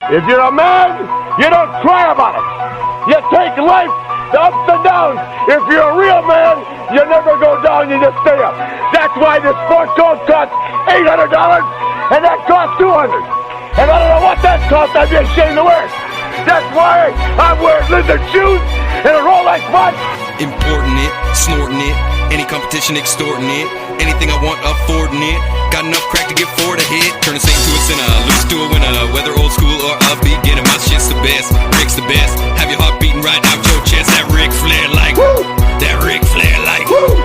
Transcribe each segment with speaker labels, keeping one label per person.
Speaker 1: If you're a man, you don't cry about it. You take life, the ups and downs. If you're a real man, you never go down, you just stay up. That's why this sport coat costs $800 and that costs $200. And I don't know what that costs, I'd be ashamed to wear it. That's why I'm wearing lizard shoes and a Rolex watch.
Speaker 2: Importing it, snorting it, any competition extorting it, anything I want affording it, got enough crack to get forward a hit, turn a saint to a sinner, lose to a winner, whether old school or upbeat, getting my shit's the best, Rick's the best, have your heart beating right out your chest, that Ric Flair like, woo! That Ric Flair like, woo!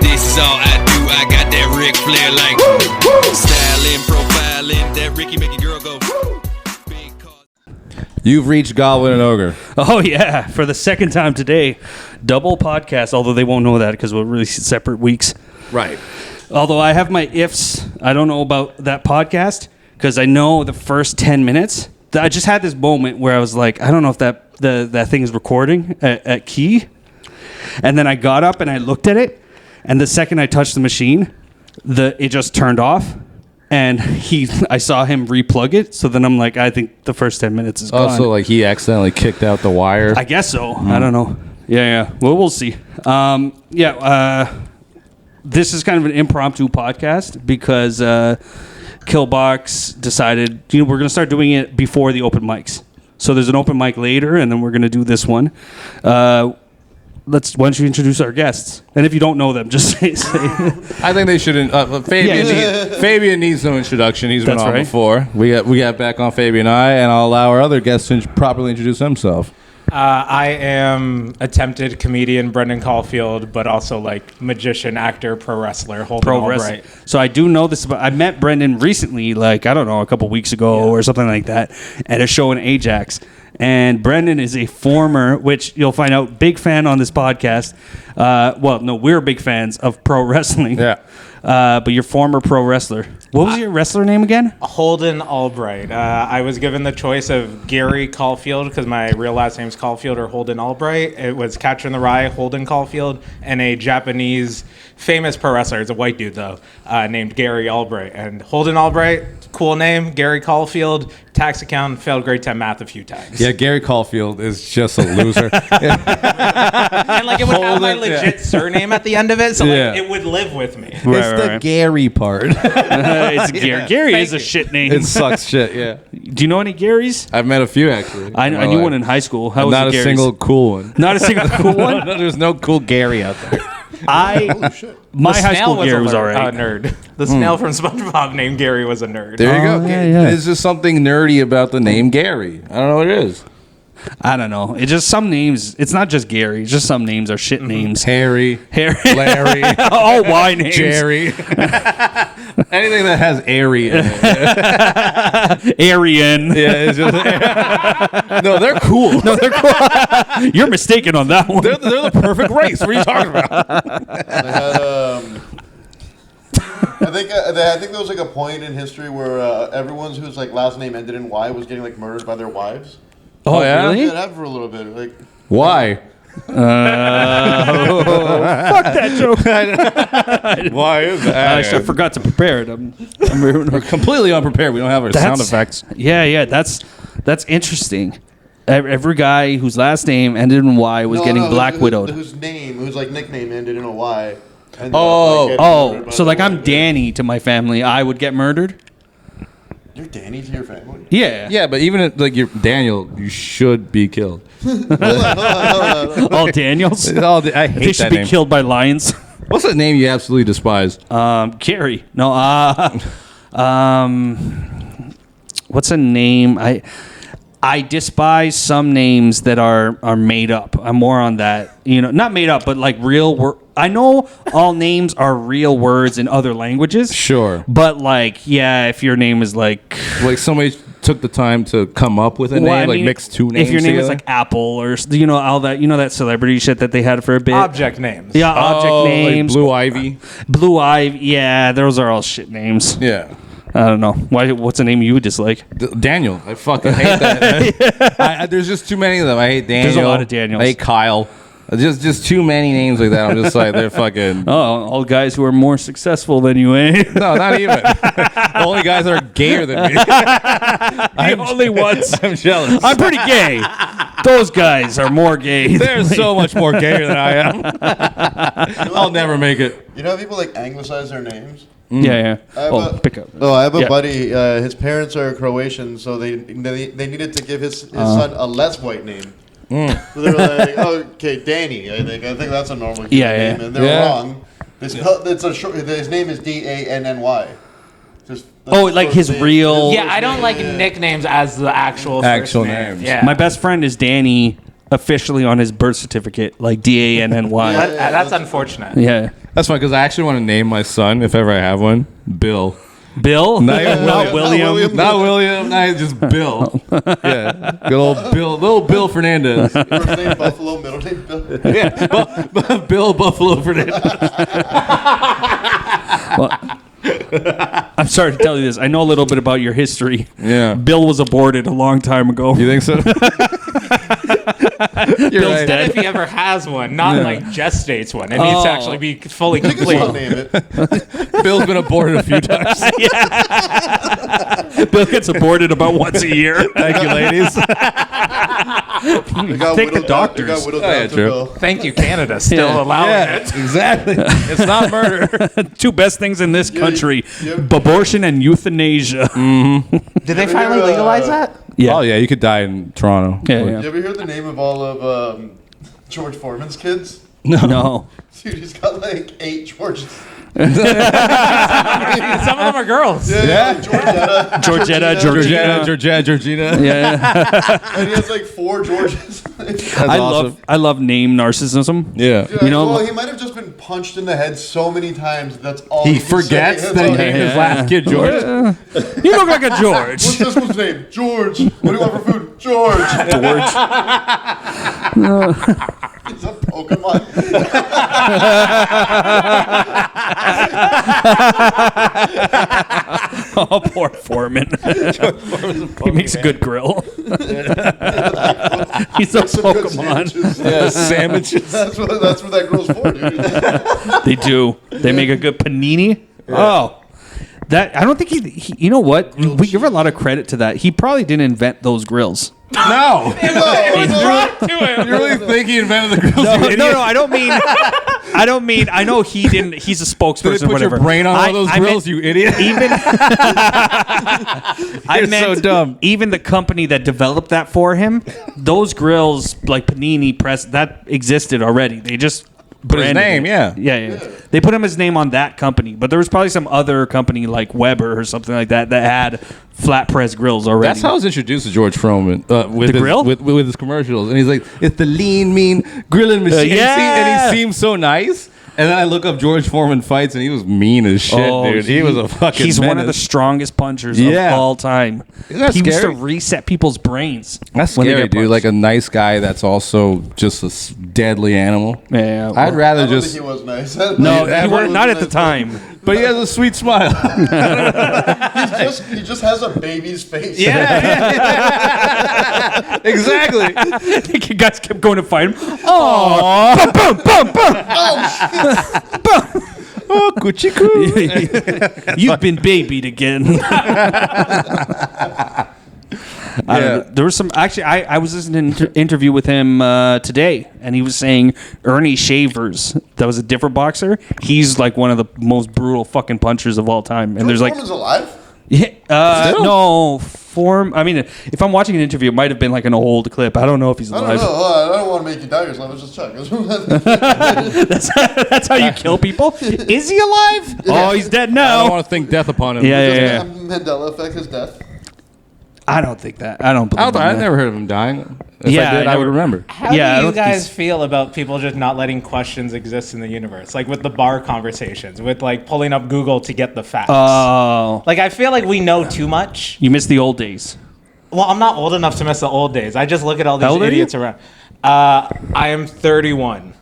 Speaker 2: This is all I do, I got that Ric Flair like, woo! Woo! Styling, profiling, that Ricky make a girl go, woo!
Speaker 3: You've reached Goblin and Ogre.
Speaker 4: Oh, yeah. For the second time today. Double podcast, although they won't know that because we'll release it separate weeks.
Speaker 3: Right.
Speaker 4: Although I have my ifs. I don't know about that podcast because I know the first 10 minutes. I just had this moment where I was like, I don't know if that thing is recording at key. And then I got up and I looked at it. And the second I touched the machine, it just turned off. And I saw him replug it. So then I'm like, I think the first 10 minutes is gone.
Speaker 3: Oh, so like he accidentally kicked out the wire?
Speaker 4: I guess so. I don't know. Yeah. Well, we'll see. This is kind of an impromptu podcast because Killbox decided, we're going to start doing it before the open mics. So there's an open mic later, and then we're going to do this one. Why don't you introduce our guests? And if you don't know them, just say.
Speaker 3: I think they shouldn't. Fabian needs no introduction. He's been on before. We got back on Fabian and I, and I'll allow our other guests to properly introduce himself.
Speaker 5: I am attempted comedian Brendan Caulfield, but also like magician, actor, pro wrestler, Holden Albright.
Speaker 4: So I do know this. I met Brendan recently, a couple weeks ago or something like that, at a show in Ajax. And Brendone is a former, which you'll find out, big fan on this podcast. We're big fans of pro wrestling.
Speaker 3: Yeah.
Speaker 4: But you're former pro wrestler. What was your wrestler name again?
Speaker 5: Holden Albright. I was given the choice of Gary Caulfield because my real last name's Caulfield or Holden Albright. It was Catcher in the Rye, Holden Caulfield, and a Japanese famous pro wrestler. It's a white dude though, named Gary Albright. And Holden Albright, cool name. Gary Caulfield, tax accountant, failed grade 10 math a few times.
Speaker 3: Yeah, Gary Caulfield is just a loser.
Speaker 5: And it would have my legit surname at the end of it, so it would live with me.
Speaker 3: It's the Gary part.
Speaker 4: It's Gary. Gary is a shit name.
Speaker 3: It sucks shit, yeah.
Speaker 4: Do you know any Garys?
Speaker 3: I've met a few, actually.
Speaker 4: I knew one in high school. How was
Speaker 3: not a
Speaker 4: Gary's?
Speaker 3: single cool one.
Speaker 4: Not a single cool one?
Speaker 3: No, there's no cool Gary out there.
Speaker 4: My high school Gary was all right.
Speaker 5: Nerd. The snail from SpongeBob named Gary was a nerd.
Speaker 3: There you go.
Speaker 4: Yeah.
Speaker 3: There's just something nerdy about the name Gary. I don't know what it is.
Speaker 4: I don't know. It's just some names. It's not just Gary. It's just some names are shit names.
Speaker 3: Harry.
Speaker 4: Larry. All Y names.
Speaker 3: Jerry. Anything that has airy in it.
Speaker 4: Aryan.
Speaker 3: Yeah, it's just. No, they're cool.
Speaker 4: You're mistaken on that one.
Speaker 3: They're the perfect race. What are you talking about?
Speaker 6: They had, I think there was a point in history where everyone whose last name ended in Y was getting murdered by their wives.
Speaker 4: Oh, yeah?
Speaker 6: Really? That happened for a little bit.
Speaker 3: Why?
Speaker 4: Fuck that joke.
Speaker 3: Why is that?
Speaker 4: I forgot to prepare it.
Speaker 3: We're completely unprepared. We don't have our sound effects.
Speaker 4: Yeah, that's interesting. Every guy whose last name ended in Y was getting black widowed.
Speaker 6: Whose nickname ended in a Y.
Speaker 4: So I'm Danny to my family. I would get murdered.
Speaker 6: You're Danny to your family?
Speaker 4: Yeah.
Speaker 3: Yeah, but even if, you're Daniel, you should be killed.
Speaker 4: All Daniels?
Speaker 3: I hate
Speaker 4: they should
Speaker 3: that
Speaker 4: be
Speaker 3: name.
Speaker 4: killed by lions.
Speaker 3: What's a name you absolutely despise?
Speaker 4: Gary. No, what's a name? I despise some names that are made up. I'm more on that. Not made up, but real I know all names are real words in other languages.
Speaker 3: Sure.
Speaker 4: But if your name is
Speaker 3: somebody took the time to come up with a name, mix two names
Speaker 4: if your name
Speaker 3: together?
Speaker 4: is Apple or all that, that celebrity shit that they had for a bit.
Speaker 5: Object names.
Speaker 4: Yeah, object names.
Speaker 3: Blue Ivy.
Speaker 4: Blue Ivy. Yeah, those are all shit names.
Speaker 3: Yeah.
Speaker 4: I don't know. What's a name you would dislike?
Speaker 3: Daniel. I fucking hate that. There's just too many of them. I hate Daniel.
Speaker 4: There's a lot of Daniels.
Speaker 3: I hate Kyle. Just too many names like that. I'm just like, they're fucking.
Speaker 4: Oh, all guys who are more successful than you, eh?
Speaker 3: No, not even. The only guys that are gayer than me.
Speaker 4: The only ones.
Speaker 3: I'm jealous.
Speaker 4: I'm pretty gay. Those guys are more gay.
Speaker 3: They're so much more gayer than I am. I'll never make it.
Speaker 6: You know how people like anglicize their names?
Speaker 4: Yeah. Pick up.
Speaker 6: Oh, I have a
Speaker 4: Yeah.
Speaker 6: buddy. His parents are Croatian, so they needed to give his son a less white name. So they were like, okay, Danny. I think that's a normal human name, and they're wrong. It's a short. His name is Danny. Just
Speaker 4: like his real.
Speaker 5: Yeah, I don't like nicknames as the actual first name.
Speaker 3: names.
Speaker 5: Yeah.
Speaker 4: My best friend is Danny, officially on his birth certificate, like Danny.
Speaker 5: That's unfortunate.
Speaker 4: Yeah.
Speaker 3: That's fine because I actually want to name my son, if ever I have one, Bill.
Speaker 4: Bill?
Speaker 3: Not even
Speaker 4: Not William.
Speaker 3: Not William. Not just Bill. Yeah, good old Bill, little Bill Fernandez.
Speaker 6: First name Buffalo, middle name Bill.
Speaker 3: Yeah, Bill Buffalo Fernandez.
Speaker 4: Well, I'm sorry to tell you this. I know a little bit about your history.
Speaker 3: Yeah.
Speaker 4: Bill was aborted a long time ago.
Speaker 3: You think so?
Speaker 4: Bill's
Speaker 3: right.
Speaker 4: dead.
Speaker 5: If he ever has one, not like gestates one. It needs to actually be fully
Speaker 6: I'll
Speaker 5: complete.
Speaker 6: name it.
Speaker 3: Bill's been aborted a few times.
Speaker 4: Bill gets aborted about once a year.
Speaker 3: Thank you, ladies.
Speaker 4: Take the doctors.
Speaker 3: True.
Speaker 5: Thank you, Canada. Still allowing
Speaker 3: Yeah,
Speaker 5: it.
Speaker 3: exactly. It's not murder.
Speaker 4: Two best things in this country:
Speaker 6: yeah.
Speaker 4: abortion and euthanasia.
Speaker 5: Did they finally legalize that?
Speaker 4: Yeah.
Speaker 3: Oh yeah, you could die in Toronto.
Speaker 4: Yeah.
Speaker 6: You ever hear the name of all of George Foreman's kids?
Speaker 4: No.
Speaker 6: Dude, he's got like 8 Georges.
Speaker 5: Some of them are girls.
Speaker 3: Yeah.
Speaker 6: Like Georgetta,
Speaker 3: Georgina.
Speaker 4: Yeah.
Speaker 6: and he has like 4 Georges.
Speaker 4: I love name narcissism.
Speaker 3: Yeah.
Speaker 4: You know-
Speaker 6: well, he might have just been punched in the head so many times that's all
Speaker 3: He
Speaker 6: can say.
Speaker 3: forgets
Speaker 6: That's
Speaker 3: that he
Speaker 6: all
Speaker 3: named
Speaker 6: can-
Speaker 3: his last kid George.
Speaker 4: You look like a George.
Speaker 6: What's this one's name? George. What do you want for food? George. He's a Pokemon.
Speaker 4: Oh, poor Foreman. He makes a good grill. He's a
Speaker 6: Some good
Speaker 4: Pokemon.
Speaker 6: sandwiches.
Speaker 3: Yeah, sandwiches.
Speaker 6: That's what that girl's for, dude.
Speaker 4: They do. They make a good panini. Yeah. Oh. That I don't think he you know what? We give a lot of credit to that. He probably didn't invent those grills.
Speaker 3: No.
Speaker 5: To
Speaker 3: You really think he invented the grills?
Speaker 4: No, I don't mean I know he didn't. He's a spokesperson.
Speaker 3: Did they put
Speaker 4: whatever.
Speaker 3: your brain on all those grills, you idiot?
Speaker 4: Even
Speaker 3: You're so dumb.
Speaker 4: Even the company that developed that for him, those grills like Panini Press that existed already. They just
Speaker 3: Put his
Speaker 4: branded
Speaker 3: name,
Speaker 4: it.
Speaker 3: yeah.
Speaker 4: Yeah. They put his name on that company, but there was probably some other company like Weber or something like that that had flat press grills already.
Speaker 3: That's how I was introduced to George Foreman with
Speaker 4: The grill?
Speaker 3: with his commercials, and he's like, "It's the lean, mean grilling machine."
Speaker 4: Yeah.
Speaker 3: And he seems so nice. And then I look up George Foreman fights, and he was mean as shit, dude. He was a fucking.
Speaker 4: He's one of the
Speaker 3: menace.
Speaker 4: strongest punchers of all time.
Speaker 3: Isn't that
Speaker 4: he used to
Speaker 3: scary?
Speaker 4: reset people's brains.
Speaker 3: That's
Speaker 4: when they
Speaker 3: scary,
Speaker 4: get
Speaker 3: dude.
Speaker 4: punched.
Speaker 3: Like a nice guy that's also just a deadly animal.
Speaker 4: Yeah, well,
Speaker 3: I'd rather
Speaker 6: I don't
Speaker 3: just.
Speaker 6: think he was nice.
Speaker 4: No,
Speaker 3: Yeah,
Speaker 4: he
Speaker 3: but-
Speaker 4: were not at the time.
Speaker 3: But he has a sweet smile.
Speaker 6: He just has a baby's face.
Speaker 3: Yeah, exactly.
Speaker 4: You guys kept going to fight him. Oh, boom, boom, boom, boom.
Speaker 3: Oh, coochie coo.
Speaker 4: You've been babied again. There was some. Actually, I was listening to an interview with him today, and he was saying Ernie Shavers, that was a different boxer. He's like one of the most brutal fucking punchers of all time. And there's like,
Speaker 6: Foreman's alive?
Speaker 4: no form. I mean, if I'm watching an interview, it might have been like an old clip. I don't know if he's
Speaker 6: I don't
Speaker 4: alive.
Speaker 6: know. I don't want to make you doubt yourself. Let's just check.
Speaker 4: That's how you kill people. Is he alive? Oh, he's dead
Speaker 3: I don't
Speaker 4: now.
Speaker 3: want to think death upon him.
Speaker 4: Yeah.
Speaker 6: Mandela effect, his death.
Speaker 4: I don't think that. I don't believe that.
Speaker 3: I've never heard of him dying. If
Speaker 4: Yeah,
Speaker 3: I did, I would remember.
Speaker 5: How
Speaker 4: Yeah, I
Speaker 5: do
Speaker 4: don't
Speaker 5: you
Speaker 4: think
Speaker 5: guys
Speaker 4: he's-
Speaker 5: feel about people just not letting questions exist in the universe? Like with the bar conversations, with like pulling up Google to get the facts.
Speaker 4: Oh,
Speaker 5: Like I feel like we know too much.
Speaker 4: you missed the old days.
Speaker 5: Well, I'm not old enough to miss the old days. I just look at all
Speaker 4: How
Speaker 5: these
Speaker 4: old are you?
Speaker 5: idiots around. I am 31.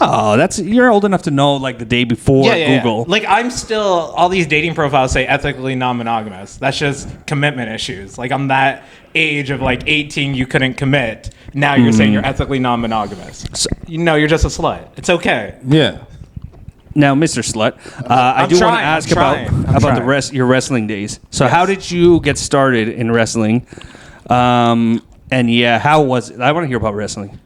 Speaker 4: Oh, you're old enough to know like the day before Google.
Speaker 5: Like I'm still, all these dating profiles say ethically non-monogamous. That's just commitment issues. Like I'm that age of like 18, you couldn't commit. Now you're saying you're ethically non-monogamous. So, you're just a slut. It's okay.
Speaker 3: Yeah.
Speaker 4: Now, Mr. Slut, I do want to ask about your wrestling days. So how did you get started in wrestling? And how was it? I want to hear about wrestling.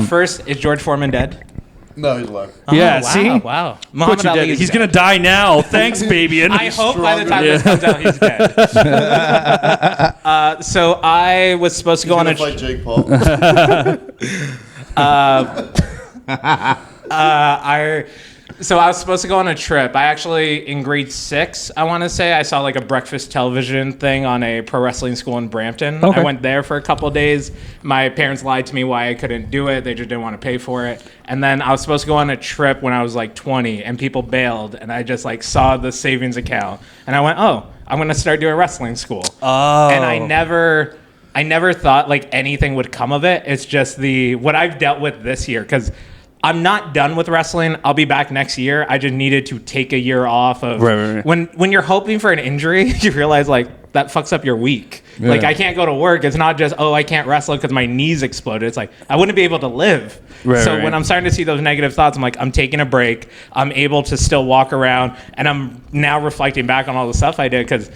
Speaker 5: First, is George Foreman dead?
Speaker 6: No, he's alive.
Speaker 4: Yeah,
Speaker 5: wow,
Speaker 4: see?
Speaker 5: Wow. Muhammad Ali is
Speaker 4: He's
Speaker 5: dead.
Speaker 4: going to die now. Thanks, Fabian.
Speaker 5: I hope by the time this comes out, he's dead. So I was supposed to go on a...
Speaker 6: fight Jake Paul.
Speaker 5: So I was supposed to go on a trip. I actually, in grade 6, I want to say, I saw like a breakfast television thing on a pro wrestling school in Brampton.
Speaker 4: Okay.
Speaker 5: I went there for a couple of days. My parents lied to me why I couldn't do it. They just didn't want to pay for it. And then I was supposed to go on a trip when I was like 20, and people bailed, and I just like saw the savings account. And I went, I'm going to start doing wrestling school.
Speaker 4: Oh.
Speaker 5: And I never thought like anything would come of it. It's just what I've dealt with this year, because I'm not done with wrestling. I'll be back next year. I just needed to take a year off of
Speaker 4: right.
Speaker 5: When you're hoping for an injury, you realize like that fucks up your week. Yeah. Like I can't go to work. It's not just, I can't wrestle because my knees exploded. It's like I wouldn't be able to live. So when I'm starting to see those negative thoughts, I'm like, I'm taking a break. I'm able to still walk around, and I'm now reflecting back on all the stuff I did, because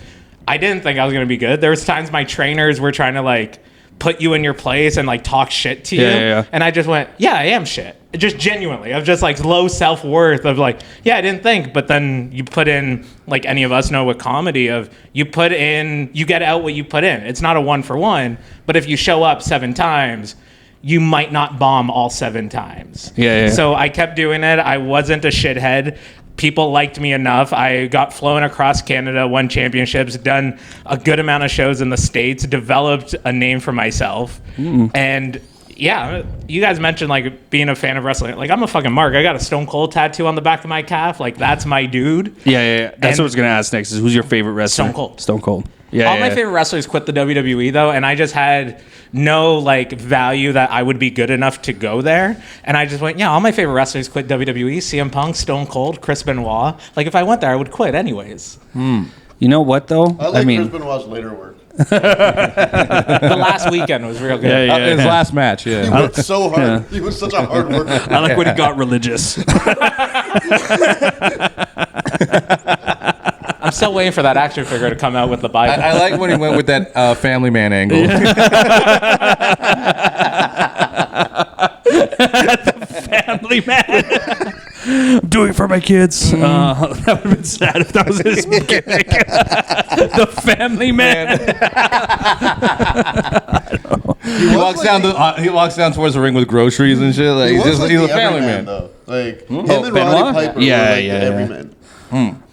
Speaker 5: I didn't think I was going to be good. There was times my trainers were trying to like put you in your place and like talk shit to you. And I just went, I am shit. Just genuinely, of just like low self-worth of like, I didn't think. But then you put in, like any of us know with comedy, of you get out what you put in. It's not a 1-for-1, but if you show up 7 times, you might not bomb all 7 times. So I kept doing it. I wasn't a shithead. People liked me enough. I got flown across Canada, won championships, done a good amount of shows in the States, developed a name for myself. And you guys mentioned like being a fan of wrestling. Like I'm a fucking mark. I got a Stone Cold tattoo on the back of my calf. Like that's my dude.
Speaker 4: That's what I was going to ask next, is who's your favorite wrestler?
Speaker 5: Stone Cold.
Speaker 4: All
Speaker 5: my favorite wrestlers quit the WWE though, and I just had no like value that I would be good enough to go there. And I just went, all my favorite wrestlers quit WWE: CM Punk, Stone Cold, Chris Benoit. Like if I went there, I would quit anyways.
Speaker 4: You know what though?
Speaker 6: I like Chris Benoit's later work.
Speaker 5: The last weekend was real good.
Speaker 3: His last match.
Speaker 6: He worked so hard. He was such a hard worker.
Speaker 4: I like when he got religious.
Speaker 5: I'm still waiting for that action figure to come out with the Bible.
Speaker 3: I like when he went with that family man angle.
Speaker 4: The family man. I'm doing it for my kids. That would have been sad if that was his gimmick. The family man.
Speaker 3: He walks down towards the ring with groceries and shit. Like he's a family man.
Speaker 6: Though. Like him and Roddy Piper were like the everyman.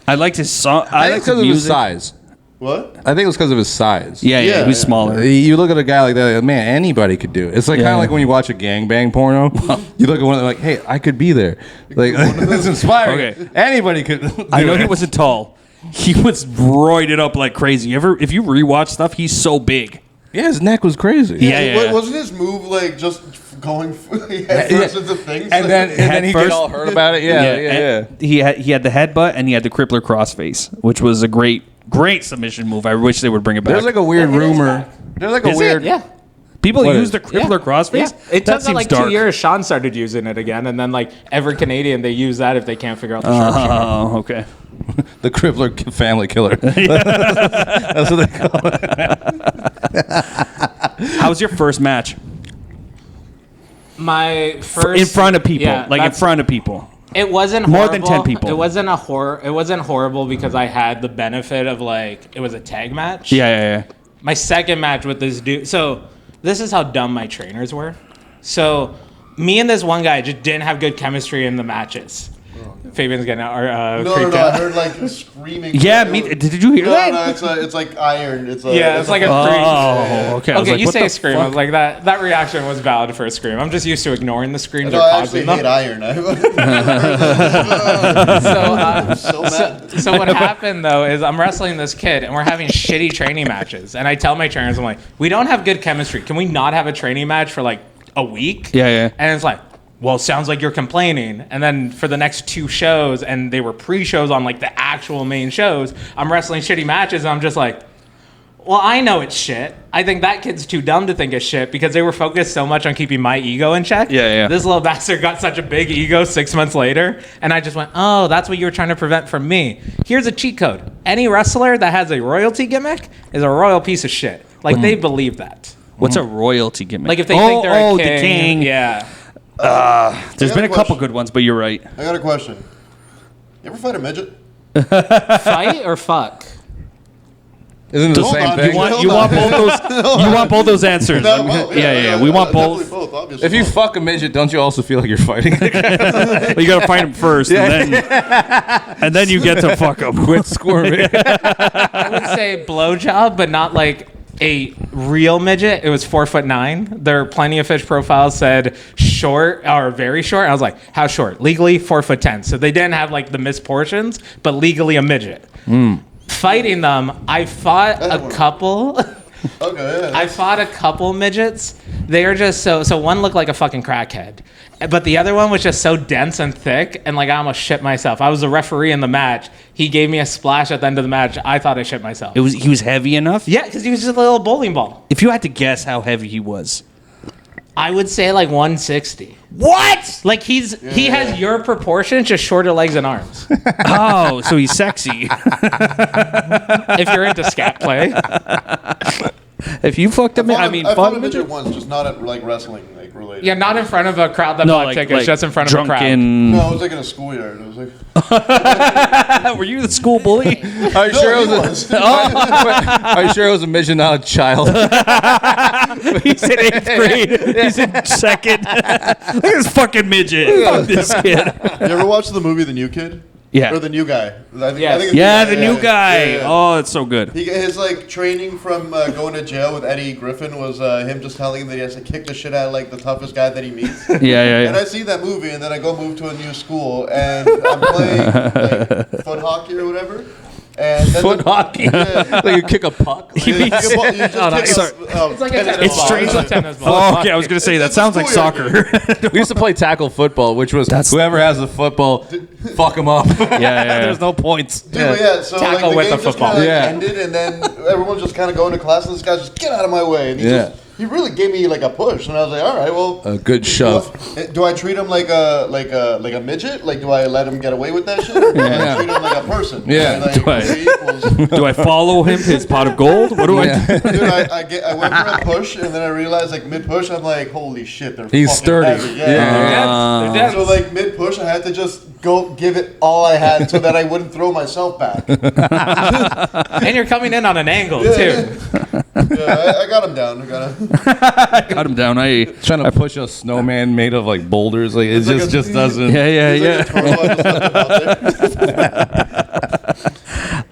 Speaker 4: I liked his song. I liked
Speaker 3: because of his size.
Speaker 6: What?
Speaker 3: I think it was because of his size.
Speaker 4: Yeah, he was smaller.
Speaker 3: You look at a guy like that, like, man, anybody could do it. It's like kind of like when you watch a gangbang porno. You look at one like, hey, I could be there. Like it's inspiring.
Speaker 4: Okay.
Speaker 3: Anybody could.
Speaker 4: I know he wasn't tall. He was roided up like crazy. If you rewatch stuff, he's so big.
Speaker 3: Yeah, his neck was crazy.
Speaker 6: Yeah. Wasn't his move like just going head first into things?
Speaker 3: And then he get all hurt about it. Yeah.
Speaker 4: He had the headbutt and he had the crippler crossface, which was a great submission move. I wish they would bring it back.
Speaker 3: There's like a weird rumor. There's like a weird.
Speaker 4: People use the crippler crossface.
Speaker 5: Yeah. It took like 2 years. Sean started using it again, and then like every Canadian, they use that if they can't figure out the sharpshooter.
Speaker 4: Oh, okay.
Speaker 3: The crippler family killer. That's what they call it.
Speaker 4: How was your first match?
Speaker 5: My first
Speaker 4: in front of people, in front of people.
Speaker 5: It wasn't
Speaker 4: more
Speaker 5: horrible.
Speaker 4: than 10 people.
Speaker 5: It wasn't It wasn't horrible because I had the benefit of like it was a tag match.
Speaker 4: Yeah.
Speaker 5: My second match with this dude. So this is how dumb my trainers were. So me and this one guy just didn't have good chemistry in the matches. Fabian's getting our
Speaker 6: No, I heard like screaming.
Speaker 4: Yeah, did you hear that?
Speaker 6: No, it's like iron. It's like
Speaker 5: it's like a scream.
Speaker 4: Oh, okay.
Speaker 5: Okay, you say a scream. I was like that reaction was valid for a scream. I'm just used to ignoring the screams.
Speaker 6: No, I actually hate iron.
Speaker 5: So what happened though is I'm wrestling this kid and we're having shitty training matches. And I tell my trainers, I'm like, we don't have good chemistry. Can we not have a training match for like a week?
Speaker 4: Yeah.
Speaker 5: And it's like, well, sounds like you're complaining. And then for the next 2 shows, and they were pre-shows on like the actual main shows, I'm wrestling shitty matches, and I'm just like, well, I know it's shit. I think that kid's too dumb to think it's shit because they were focused so much on keeping my ego in check.
Speaker 4: Yeah.
Speaker 5: This little bastard got such a big ego 6 months later, and I just went, oh, that's what you were trying to prevent from me. Here's a cheat code. Any wrestler that has a royalty gimmick is a royal piece of shit. Like, they believe that.
Speaker 4: What's a royalty gimmick?
Speaker 5: Like, if they think they're a king.
Speaker 4: the king.
Speaker 5: Yeah.
Speaker 4: There's been a couple good ones, but you're right.
Speaker 6: I got a question. You ever fight a midget?
Speaker 5: Fight or fuck?
Speaker 3: Isn't it the same thing?
Speaker 4: You want both those? You want both those answers?
Speaker 6: No, well,
Speaker 4: yeah. We want both.
Speaker 6: Obviously.
Speaker 3: If you fuck a midget, don't you also feel like you're fighting?
Speaker 4: Well, you gotta fight him first, and then you get to fuck him.
Speaker 3: Quit squirming.
Speaker 5: I would say blowjob, but not like a real midget. It was 4'9". Their Plenty of Fish profile said short or very short. I was like, how short? Legally 4'10". So they didn't have like the misportions, but legally a midget. Fighting them, I fought a couple.
Speaker 6: Okay, yeah.
Speaker 5: I fought a couple midgets. They are just so one looked like a fucking crackhead, but the other one was just so dense and thick, and like I almost shit myself. I was a referee in the match. He gave me a splash at the end of the match. I thought I shit myself.
Speaker 4: He was heavy enough?
Speaker 5: Yeah, because he was just a little bowling ball.
Speaker 4: If you had to guess how heavy he was.
Speaker 5: I would say like 160.
Speaker 4: What?
Speaker 5: Like he has your proportions, just shorter legs and arms.
Speaker 4: Oh, so he's sexy.
Speaker 5: If you're into scat play.
Speaker 4: If you fucked him,
Speaker 6: I fought a midget once, just not at like wrestling like related.
Speaker 5: Yeah, not in front of a crowd that bought tickets, just in front of a crowd.
Speaker 6: No, it was like in a schoolyard. It was like.
Speaker 4: Were you the school bully?
Speaker 3: Are you sure it was? Are you sure it was a midget, not a child?
Speaker 4: He's in 8th grade. He's in 2nd. Look at this fucking midget. Fuck this kid.
Speaker 6: You ever watch the movie The New Kid?
Speaker 4: Yeah.
Speaker 6: Or The New Guy? I think it's
Speaker 4: the new guy. Yeah. Oh, it's so good.
Speaker 6: His like training from going to jail with Eddie Griffin was him just telling him that he has to kick the shit out of like the toughest guy that he meets.
Speaker 4: Yeah.
Speaker 6: And I see that movie, and then I go move to a new school, and I'm playing like foot hockey or whatever. And then
Speaker 3: Foot hockey?
Speaker 6: Yeah.
Speaker 3: Like you kick a puck?
Speaker 6: It's
Speaker 5: like a tennis
Speaker 4: It's
Speaker 5: ball.
Speaker 4: strange.
Speaker 5: It's a tennis ball.
Speaker 4: Oh, okay. I was gonna say that sounds like soccer.
Speaker 3: We used to play tackle football, which was whoever has the football, fuck him up.
Speaker 4: Yeah.
Speaker 3: There's no points.
Speaker 6: Dude, so
Speaker 5: Tackle
Speaker 6: like,
Speaker 5: with
Speaker 6: the
Speaker 5: the
Speaker 6: game just
Speaker 5: football.
Speaker 6: kinda,
Speaker 3: Yeah.
Speaker 6: ended, and then everyone's just kind of going to class, and this guy just, get out of my way. And he really gave me like a push, and I was like, all right, well,
Speaker 3: A good shove.
Speaker 6: Do I treat him like a midget? Like, do I let him get away with that shit, or do I treat him like a person?
Speaker 3: Yeah.
Speaker 6: Like,
Speaker 4: Do I follow him to his pot of gold? What do I do?
Speaker 6: Dude, I went for a push, and then I realized, like, mid-push, I'm like, holy shit, they're
Speaker 3: He's
Speaker 6: fucking
Speaker 3: sturdy.
Speaker 6: heavy.
Speaker 5: They're dead.
Speaker 6: So, like, mid-push, I had to just go give it all I had so that I wouldn't throw myself back.
Speaker 5: And you're coming in on an angle, too.
Speaker 6: Yeah, I got him down.
Speaker 4: Got him down.
Speaker 3: Trying to push a snowman made of like boulders, like it just doesn't.
Speaker 4: Yeah.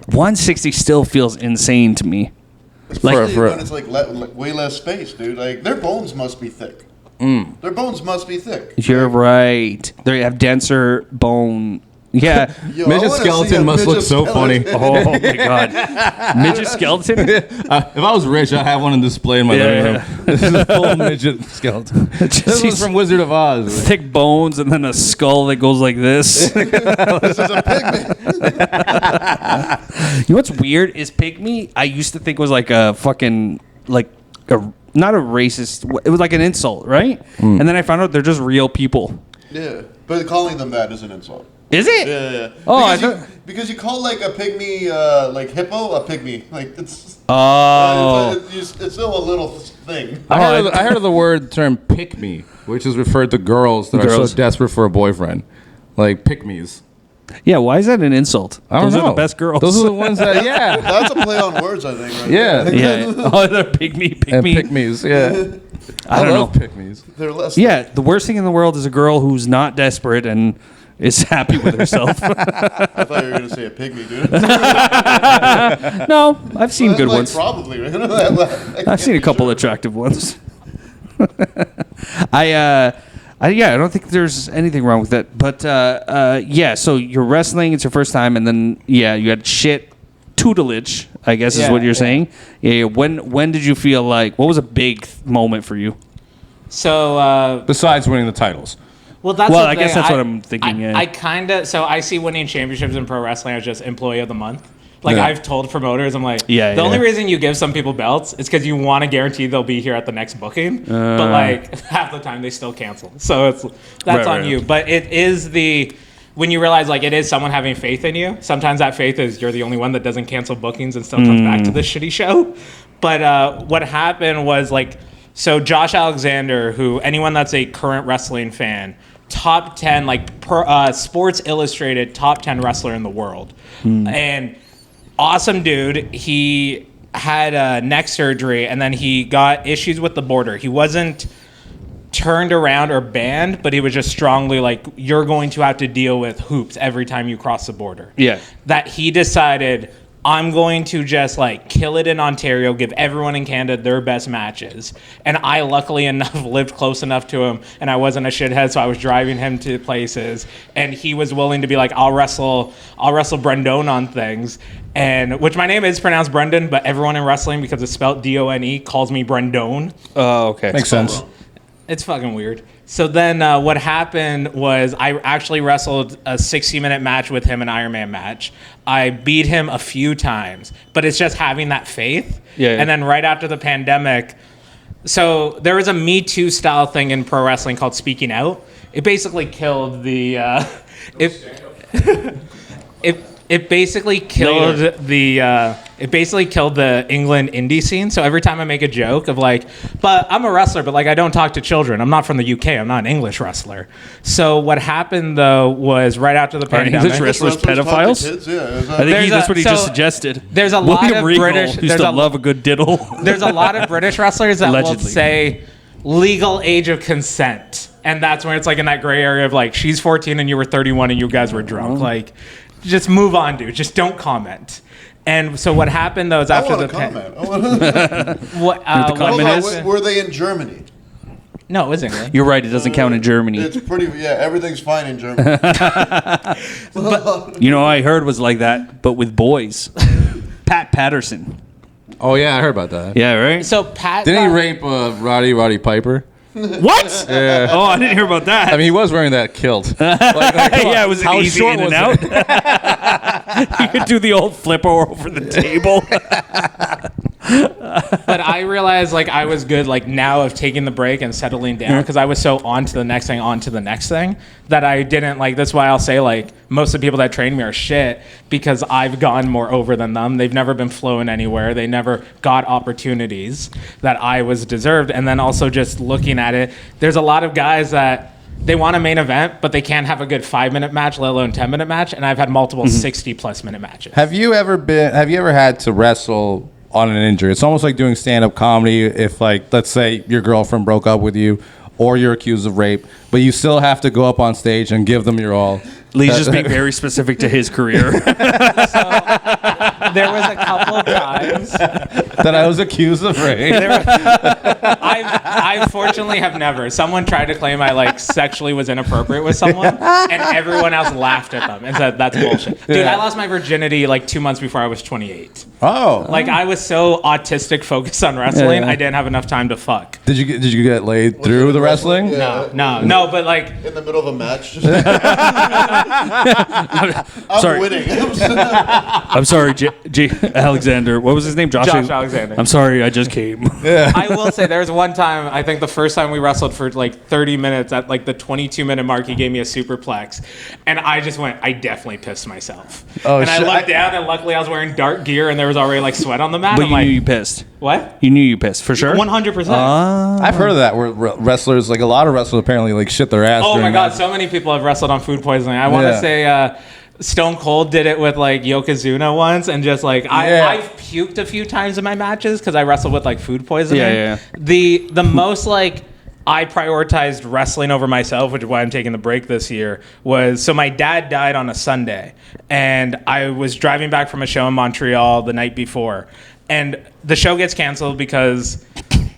Speaker 4: 160 still feels insane to me.
Speaker 6: Especially when it's like way less space, dude. Like their bones must be thick. Their bones must be thick.
Speaker 4: You're right. They have denser bone. Yeah.
Speaker 6: Yo,
Speaker 3: Midget skeleton must look so funny.
Speaker 4: Oh my god. Midget skeleton?
Speaker 3: If I was rich, I'd have one on display in my living room. This is a full midget skeleton. This was from Wizard of Oz.
Speaker 4: Thick bones and then a skull that goes like this.
Speaker 6: This is a pygmy.
Speaker 4: You know what's weird is pygmy, I used to think was like a fucking, like, not a racist, it was like an insult, right? And then I found out they're just real people.
Speaker 6: Yeah, but calling them that is an insult.
Speaker 4: Is it?
Speaker 6: Yeah.
Speaker 4: Oh,
Speaker 6: because you call like a pygmy, like hippo, a pygmy. Like it's.
Speaker 4: Oh.
Speaker 6: It's still a little thing.
Speaker 3: I heard of the word term pick me, which is referred to girls that are so desperate for a boyfriend, like pick me's.
Speaker 4: Yeah, why is that an insult?
Speaker 3: Those
Speaker 4: are the best girls.
Speaker 3: Those are the ones that, yeah.
Speaker 6: That's a play on words, I think. Right?
Speaker 4: Yeah. Oh, they're pick me.
Speaker 3: Pick me's, yeah. I love pick me's.
Speaker 6: They're less.
Speaker 4: Yeah, the worst thing in the world is a girl who's not desperate and is happy with herself.
Speaker 6: I thought you were going to say a pygmy, dude.
Speaker 4: No, I've seen good ones.
Speaker 6: Probably. Right?
Speaker 4: I've seen a couple attractive ones. I don't think there's anything wrong with that. But so you're wrestling, it's your first time, and then you had shit tutelage, I guess is what you're saying. Yeah. When did you feel like, what was a big moment for you?
Speaker 5: So
Speaker 3: besides winning the titles.
Speaker 5: Well, that's
Speaker 4: I guess that's what I'm thinking.
Speaker 5: I kind of I see winning championships in pro wrestling as just employee of the month. Like I've told promoters, I'm like, the only reason you give some people belts is because you want to guarantee they'll be here at the next booking. But like half the time they still cancel, so that's on you. But it is when you realize like it is someone having faith in you. Sometimes that faith is you're the only one that doesn't cancel bookings and still comes back to this shitty show. But what happened was like, so Josh Alexander, who anyone that's a current wrestling fan, top 10 Sports Illustrated top 10 wrestler in the world, and awesome dude. He had neck surgery and then he got issues with the border. He wasn't turned around or banned, but he was just strongly like, you're going to have to deal with hoops every time you cross the border. Yeah. That he decided, I'm going to just like kill it in Ontario, give everyone in Canada their best matches. And I luckily enough lived close enough to him and I wasn't a shithead, so I was driving him to places and he was willing to be like, I'll wrestle Brendone on things. And which my name is pronounced Brendone, but everyone in wrestling, because it's spelled D-O-N-E, calls me Brendone.
Speaker 4: Oh, okay.
Speaker 3: Makes sense.
Speaker 5: It's fucking weird. So then what happened was I actually wrestled a 60-minute match with him, an Ironman match. I beat him a few times, but it's just having that faith. Yeah. And then right after the pandemic, so there was a Me Too style thing in pro wrestling called speaking out. It basically killed the It basically killed the England indie scene. So every time I make a joke of like, but I'm a wrestler, but like I don't talk to children. I'm not from the UK. I'm not an English wrestler. So what happened though was right after the pandemic.
Speaker 4: English wrestlers pedophiles? I think that's what he just suggested.
Speaker 5: There's a lot of British.
Speaker 4: Used to love a good diddle.
Speaker 5: There's a lot of British wrestlers that will say legal age of consent, and that's when it's like in that gray area of like she's 14 and you were 31 and you guys were drunk. Like, just move on, dude. Just don't comment. And so what happened though is after the
Speaker 6: comment. Were they in Germany?
Speaker 5: No, it was England.
Speaker 4: You're right. It doesn't count in Germany.
Speaker 6: It's pretty. Yeah, everything's fine in Germany.
Speaker 4: But, I heard was like that, but with boys. Pat Patterson.
Speaker 3: Oh yeah, I heard about that.
Speaker 4: Yeah, right.
Speaker 5: So Pat
Speaker 3: didn't he rape Roddy Piper?
Speaker 4: What?
Speaker 3: Yeah.
Speaker 4: Oh, I didn't hear about that.
Speaker 3: I mean, he was wearing that kilt.
Speaker 4: Yeah, it was an easy in and out. You could do the old flipper over the table.
Speaker 5: But I realized like I was good like now of taking the break and settling down because I was so on to the next thing that I didn't like. That's why I'll say like most of the people that train me are shit because I've gone more over than them. They've never been flown anywhere. They never got opportunities that I was deserved. And then also just looking at it, there's a lot of guys that they want a main event, but they can't have a good 5-minute match, let alone 10-minute match. And I've had multiple 60+ minute matches.
Speaker 3: Have you ever had to wrestle on an injury? It's almost like doing stand-up comedy. If like, let's say your girlfriend broke up with you or you're accused of rape, but you still have to go up on stage and give them your all.
Speaker 4: Lee's just being very specific to his career.
Speaker 5: So, there was a couple of times
Speaker 3: that I was accused of rape.
Speaker 5: I fortunately have never. Someone tried to claim I like sexually was inappropriate with someone, and everyone else laughed at them and said that's bullshit. Dude, I lost my virginity like 2 months before I was 28.
Speaker 3: Oh,
Speaker 5: like I was so autistic focused on wrestling, I didn't have enough time to fuck.
Speaker 3: Did you get laid through the wrestling?
Speaker 6: Yeah.
Speaker 5: No, but like
Speaker 6: in the middle of a match.
Speaker 4: I'm
Speaker 6: winning.
Speaker 4: I'm sorry, Alexander. What was his name?
Speaker 5: Josh Alexander.
Speaker 4: I'm sorry, I just came.
Speaker 3: Yeah.
Speaker 5: I will say there was one time, I think the first time we wrestled for like 30 minutes at like the 22-minute mark, he gave me a superplex. And I just went, I definitely pissed myself. Oh, and I looked down and luckily I was wearing dark gear and there was already like sweat on the mat.
Speaker 4: But you knew you pissed.
Speaker 5: What?
Speaker 4: You knew you pissed, for sure?
Speaker 5: 100%.
Speaker 3: I've heard of that where wrestlers, like a lot of wrestlers apparently like shit their ass.
Speaker 5: Oh my God,
Speaker 3: that.
Speaker 5: so many people have wrestled on food poisoning. I want to say Stone Cold did it with like Yokozuna once and just like, I've puked a few times in my matches because I wrestled with like food poisoning.
Speaker 4: Yeah.
Speaker 5: The most like, I prioritized wrestling over myself, which is why I'm taking the break this year, was so my dad died on a Sunday and I was driving back from a show in Montreal the night before and the show gets canceled because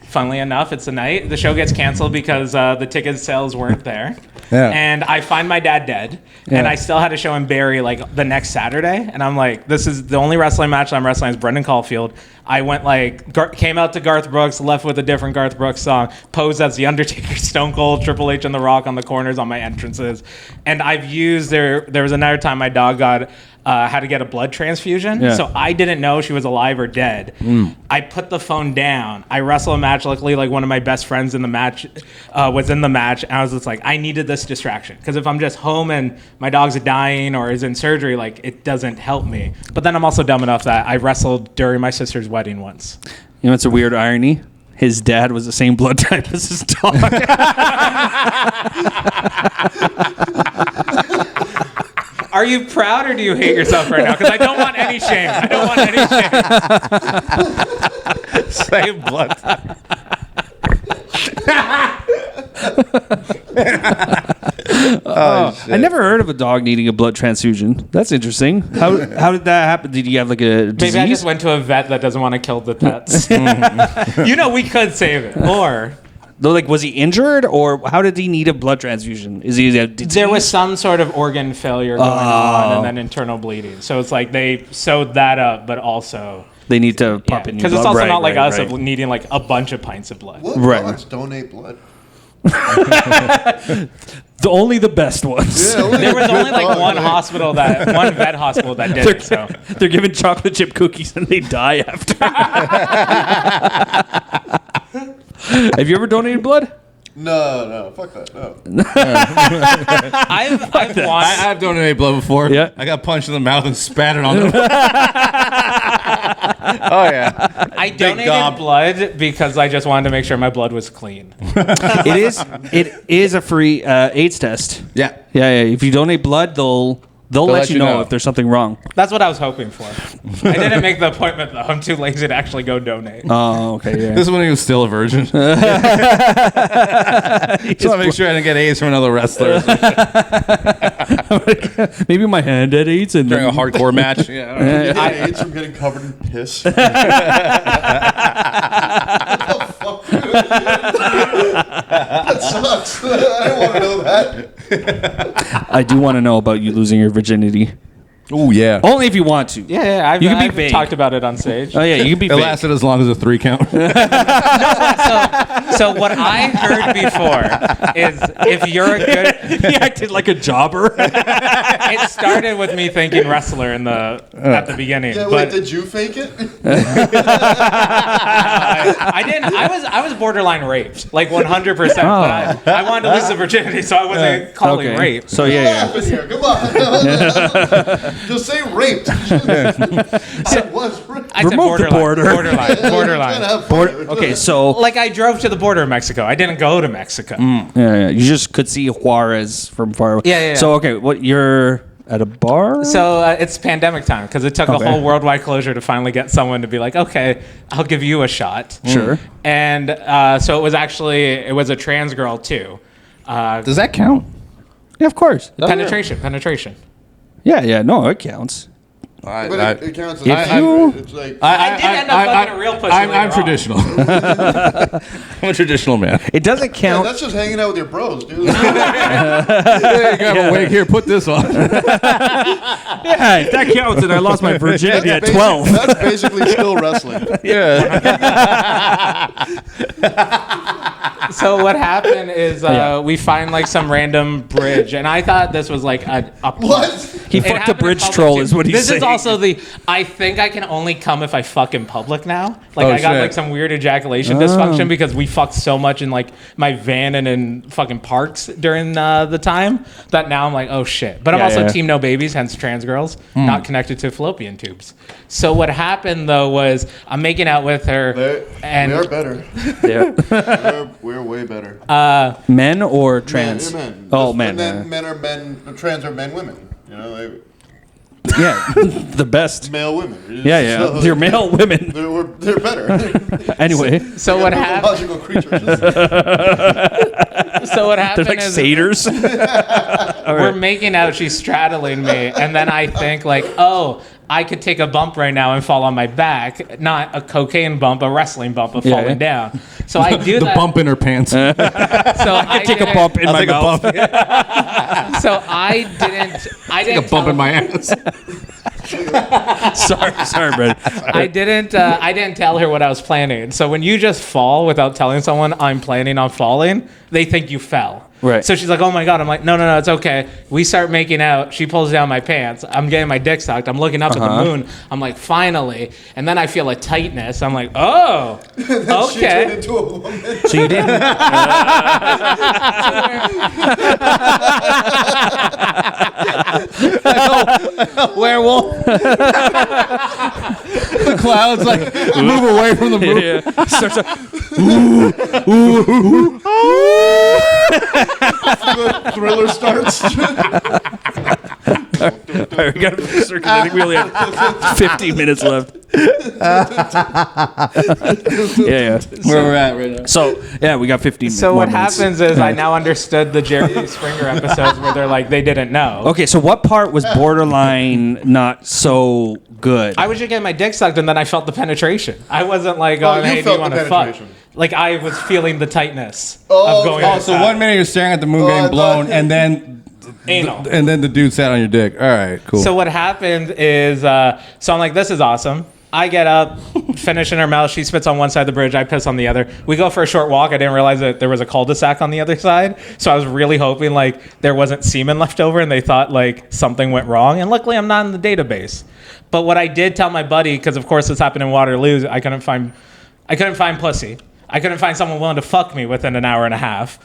Speaker 5: funnily enough, it's the night. The show gets canceled because the ticket sales weren't there. Yeah. And I find my dad dead. Yeah. And I still had a show in Barrie like the next Saturday. And I'm like, this is the only wrestling match I'm wrestling is Brendan Caulfield. I went came out to Garth Brooks, left with a different Garth Brooks song, posed as The Undertaker, Stone Cold, Triple H, and The Rock on the corners on my entrances. And I've used there was another time my dog had to get a blood transfusion.
Speaker 4: Yeah.
Speaker 5: So I didn't know she was alive or dead. I put the phone down. I wrestled a match. Luckily, like one of my best friends in the match was in the match. And I was just like, I needed this distraction. Because if I'm just home and my dog's dying or is in surgery, like it doesn't help me. But then I'm also dumb enough that I wrestled during my sister's wedding once.
Speaker 4: You know, it's a weird irony. His dad was the same blood type as his dog.
Speaker 5: Are you proud or do you hate yourself right now? Because I don't want any shame. I don't want any shame.
Speaker 3: Same blood.
Speaker 4: I never heard of a dog needing a blood transfusion. That's interesting. How did that happen? Did you have like a disease?
Speaker 5: Maybe I just went to a vet that doesn't want to kill the pets. You know, we could save it. Or...
Speaker 4: Though, like, was he injured, or how did he need a blood transfusion? Is he a disease?
Speaker 5: There was some sort of organ failure going on, and then internal bleeding. So it's like they sewed that up, but also
Speaker 4: they need to pump in your blood.
Speaker 5: Because it's also not like us
Speaker 4: right.
Speaker 5: of needing like a bunch of pints of blood.
Speaker 6: What
Speaker 4: Right.
Speaker 6: dogs donate blood?
Speaker 4: Only the best ones.
Speaker 6: Yeah,
Speaker 5: There was only like one vet hospital that did it. So
Speaker 4: They're given chocolate chip cookies and they die after. Have you ever donated blood?
Speaker 6: No, fuck that, no.
Speaker 5: I've watched.
Speaker 3: I've donated blood before.
Speaker 4: Yeah.
Speaker 3: I got punched in the mouth and spat it on them. Oh yeah.
Speaker 5: I
Speaker 3: gob.
Speaker 5: donated blood because I just wanted to make sure my blood was clean.
Speaker 4: It is a free AIDS test.
Speaker 3: Yeah.
Speaker 4: Yeah. If you donate blood, they'll let you know if there's something wrong.
Speaker 5: That's what I was hoping for. I didn't make the appointment though. I'm too lazy to actually go donate.
Speaker 4: Oh, okay. Yeah.
Speaker 3: This is when he was still a virgin. Just want to make sure I didn't get AIDS from another wrestler
Speaker 4: Maybe my hand had AIDS and
Speaker 3: during a hardcore match. Yeah. I don't know.
Speaker 6: You get AIDS from getting covered in piss. What the fuck, dude? That sucks. I didn't want to know that.
Speaker 4: I do want to know about you losing your virginity.
Speaker 3: Oh yeah.
Speaker 4: Only if you want to.
Speaker 5: Yeah,
Speaker 4: You can be
Speaker 5: I've
Speaker 4: vague.
Speaker 5: talked about it on stage.
Speaker 4: Oh yeah, you can be
Speaker 3: It
Speaker 4: vague.
Speaker 3: lasted as long as a 3 count.
Speaker 5: So what I heard before is if you're a good...
Speaker 4: He acted like a jobber.
Speaker 5: It started with me thinking wrestler at the beginning.
Speaker 6: Yeah,
Speaker 5: but
Speaker 6: wait, did you fake it?
Speaker 5: I didn't. I was borderline raped, like 100%. But I wanted to lose the virginity, so I wasn't calling
Speaker 4: Okay.
Speaker 5: rape.
Speaker 4: So
Speaker 6: What
Speaker 4: yeah.
Speaker 6: happened here? Come on. Just say raped. I was raped.
Speaker 5: I said
Speaker 4: Remove the
Speaker 5: borderline.
Speaker 4: border.
Speaker 5: Borderline.
Speaker 6: Have fun.
Speaker 4: Okay, so
Speaker 5: Like I drove to the border of Mexico. I didn't go to Mexico.
Speaker 4: yeah, you just could see Juarez from far away.
Speaker 5: Yeah.
Speaker 4: So okay, you're at a bar.
Speaker 5: So it's pandemic time because it took a whole worldwide closure to finally get someone to be like, okay, I'll give you a shot.
Speaker 4: Sure.
Speaker 5: And so it was a trans girl too.
Speaker 3: Does that count?
Speaker 4: Yeah, of course.
Speaker 5: Penetration.
Speaker 4: Yeah. No, it counts.
Speaker 6: But it counts as it's like
Speaker 5: I did end up fucking a real pussy
Speaker 3: I'm
Speaker 5: later on.
Speaker 3: traditional. I'm a traditional man.
Speaker 4: It doesn't
Speaker 6: yeah,
Speaker 4: count.
Speaker 6: that's just hanging out with your bros, dude.
Speaker 3: Hey, grab a wig here. Put this on.
Speaker 4: Yeah, if that counts, and I lost my virginity at 12.
Speaker 6: That's basically still wrestling.
Speaker 3: Yeah.
Speaker 5: So what happened is we find like some random bridge, and I thought this was like a
Speaker 6: What?
Speaker 4: He
Speaker 5: It
Speaker 4: fucked a
Speaker 5: happened in
Speaker 4: bridge
Speaker 5: public,
Speaker 4: troll,
Speaker 5: too.
Speaker 4: is what he's
Speaker 5: This
Speaker 4: saying.
Speaker 5: is also I think I can only come if I fuck in public now. Like
Speaker 3: Oh,
Speaker 5: I got
Speaker 3: shit.
Speaker 5: like some weird ejaculation dysfunction because we fucked so much in like my van and in fucking parks during the time that now I'm like, oh shit. But I'm also team no babies, hence trans girls, not connected to fallopian tubes. So what happened though was I'm making out with her and
Speaker 6: We are better.
Speaker 4: Yeah.
Speaker 6: We're way better.
Speaker 4: Men or trans?
Speaker 6: Men.
Speaker 4: Oh,
Speaker 6: Just-
Speaker 4: men.
Speaker 6: And then men are men. Trans are men, women. You know,
Speaker 4: Yeah, the best.
Speaker 6: male women.
Speaker 4: Yeah.
Speaker 6: So,
Speaker 4: They're male women.
Speaker 6: They're better.
Speaker 4: Anyway,
Speaker 5: so what happened?
Speaker 6: Biological creatures.
Speaker 5: So what happened
Speaker 4: they're like
Speaker 5: is
Speaker 4: satyrs.
Speaker 5: we're making out, she's straddling me, and then I think like, oh, I could take a bump right now and fall on my back, not a cocaine bump, a wrestling bump of falling down. So I do
Speaker 3: The
Speaker 5: that.
Speaker 3: bump in her pants.
Speaker 5: So I
Speaker 4: Take a
Speaker 5: didn't-
Speaker 4: bump in
Speaker 3: I'll
Speaker 4: my
Speaker 3: take a
Speaker 4: mouth.
Speaker 3: bump.
Speaker 5: So I didn't.
Speaker 3: Take a bump in my ass.
Speaker 4: Sorry, Brad.
Speaker 5: I didn't tell her what I was planning. So when you just fall without telling someone I'm planning on falling, they think you fell.
Speaker 4: Right.
Speaker 5: So she's like, oh my God. I'm like, no, it's okay. We start making out. She pulls down my pants. I'm getting my dick sucked. I'm looking up at the moon. I'm like, finally. And then I feel a tightness. I'm like, oh, okay.
Speaker 6: She turned into a woman.
Speaker 4: So you didn't.
Speaker 3: Werewolf. The clouds like move away from the moon.
Speaker 4: Yeah. Starts to-
Speaker 6: Thriller starts.
Speaker 4: All right, we got to circle. I think we only have 15 minutes left. Yeah.
Speaker 3: Where we're at right now.
Speaker 4: So, yeah, we got 15 minutes.
Speaker 5: So what happens is I now understood the Jerry Springer episodes where they're like, they didn't know.
Speaker 4: Okay, so what part was borderline not so good?
Speaker 5: I was just getting my dick sucked and then I felt the penetration. I wasn't like,
Speaker 6: Oh,
Speaker 5: hey,
Speaker 6: you
Speaker 5: do you
Speaker 6: felt
Speaker 5: want
Speaker 6: the
Speaker 5: to fuck?
Speaker 6: penetration.
Speaker 5: Like I was feeling the tightness
Speaker 6: Oh,
Speaker 5: of going
Speaker 6: okay.
Speaker 3: Oh, so 1 minute you're staring at the moon
Speaker 6: Oh, I
Speaker 3: getting blown,
Speaker 6: thought-
Speaker 3: and then
Speaker 5: anal.
Speaker 3: and then the dude sat on your dick. All right, cool.
Speaker 5: So what happened is, so I'm like, this is awesome. I get up, finish in her mouth. She spits on one side of the bridge. I piss on the other. We go for a short walk. I didn't realize that there was a cul-de-sac on the other side. So I was really hoping like there wasn't semen left over and they thought like something went wrong. And luckily I'm not in the database. But what I did tell my buddy, because of course this happened in Waterloo, I couldn't find pussy. I couldn't find someone willing to fuck me within an hour and a half.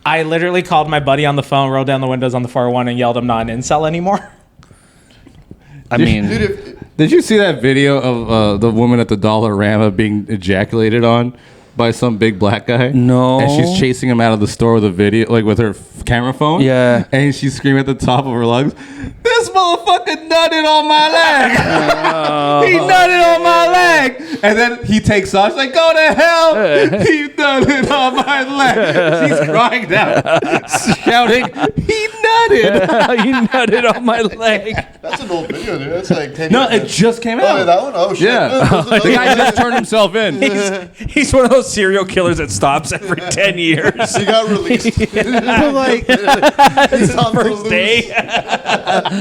Speaker 5: I literally called my buddy on the phone, rolled down the windows on the 401 and yelled, I'm not an incel anymore.
Speaker 4: I mean,
Speaker 6: Dude,
Speaker 3: Did you see that video of the woman at the Dollarama being ejaculated on by some big black guy?
Speaker 4: No.
Speaker 3: And she's chasing him out of the store with a video, like with her camera phone.
Speaker 4: Yeah.
Speaker 3: And she's screaming at the top of her lungs, "This motherfucker nutted on my leg! He nutted on my leg!" And then he takes off. She's like, "Go to hell! He nutted on my leg!" She's crying down, shouting, "He nutted!"
Speaker 4: you nutted on my leg.
Speaker 6: that's an old video, dude. That's like 10
Speaker 3: No,
Speaker 6: years.
Speaker 3: it just came
Speaker 6: Oh,
Speaker 3: out.
Speaker 6: that one? Oh, shit.
Speaker 3: Yeah.
Speaker 6: There's
Speaker 3: The guy
Speaker 6: another
Speaker 3: just turned himself in.
Speaker 4: He's one of those serial killers that stops every 10 years.
Speaker 6: He got released.
Speaker 3: But like,
Speaker 6: He's on the
Speaker 4: First
Speaker 6: loose.
Speaker 4: day.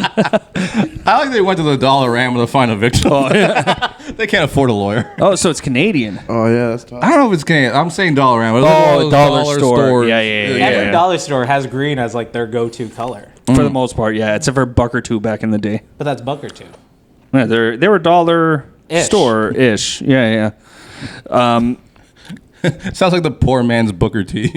Speaker 3: I like they went to the Dollarama to find a victim. They can't afford a lawyer.
Speaker 4: Oh, so it's Canadian.
Speaker 6: Oh, yeah, that's tough.
Speaker 3: I don't know if it's Canadian. I'm saying Dollarama. It's like one of those
Speaker 4: dollar store.
Speaker 3: stores.
Speaker 4: Yeah.
Speaker 5: Every dollar store has green as like their go-to color.
Speaker 4: For the most part, yeah. Except for a buck or two back in the day.
Speaker 5: But that's buck or two.
Speaker 4: Yeah, they were dollar
Speaker 5: Ish.
Speaker 4: store-ish. Yeah.
Speaker 3: Sounds like the poor man's Booker T.